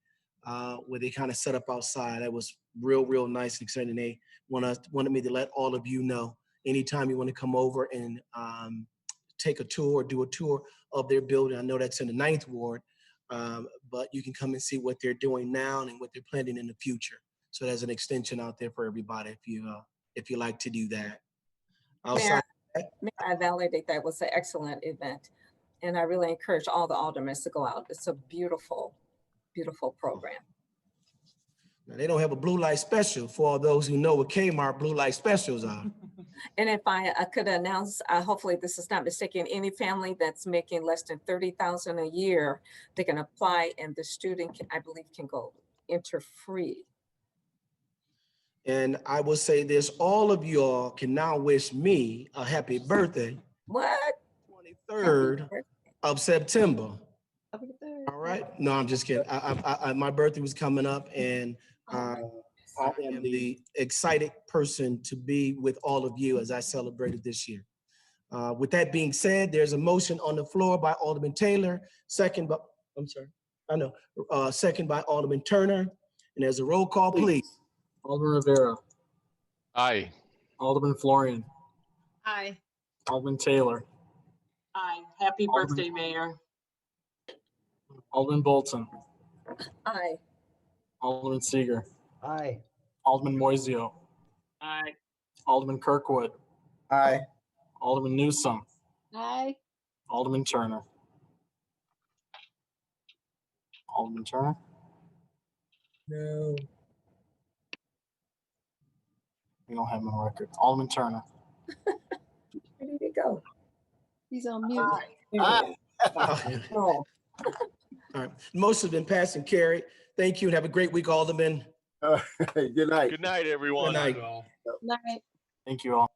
where they kind of set up outside. That was real nice and exciting. They wanted me to let all of you know, anytime you want to come over and take a tour, do a tour of their building. I know that's in the 9th Ward, but you can come and see what they're doing now and what they're planning in the future. So there's an extension out there for everybody if you like to do that. May I validate that was an excellent event. And I really encourage all the aldermen to go out. It's a beautiful, beautiful program. Now, they don't have a blue light special for all those who know what Kmart blue light specials are. And if I could announce, hopefully this is not mistaken, any family that's making less than $30,000 a year, they can apply and the student, I believe, can go enter free. And I will say this, all of y'all can now wish me a happy birthday. What? 3rd of September. Happy birthday. All right. No, I'm just kidding. My birthday was coming up, and I am the excited person to be with all of you as I celebrated this year. With that being said, there's a motion on the floor by Alderman Taylor, second by, second by Alderman Turner. And there's a roll call, please. Alderman Rivera, Aye. Alderman Florian, Aye. Alderman Taylor, Aye. Happy Alderman- birthday, Mayor. Alderman Bolton, Aye. Alderman Seager, Aye. Alderman Moiseo, Aye. Alderman Kirkwood, Aye. Alderman Newsome, Aye. Alderman Turner. Alderman Turner? No. We don't have him on record. Alderman Turner. Where did he go? He's on mute. Oh. Oh. All right. Most have been passed and carried. Thank you and have a great week, Alderman. Good night. Good night, everyone. Good night. Night. Thank you all.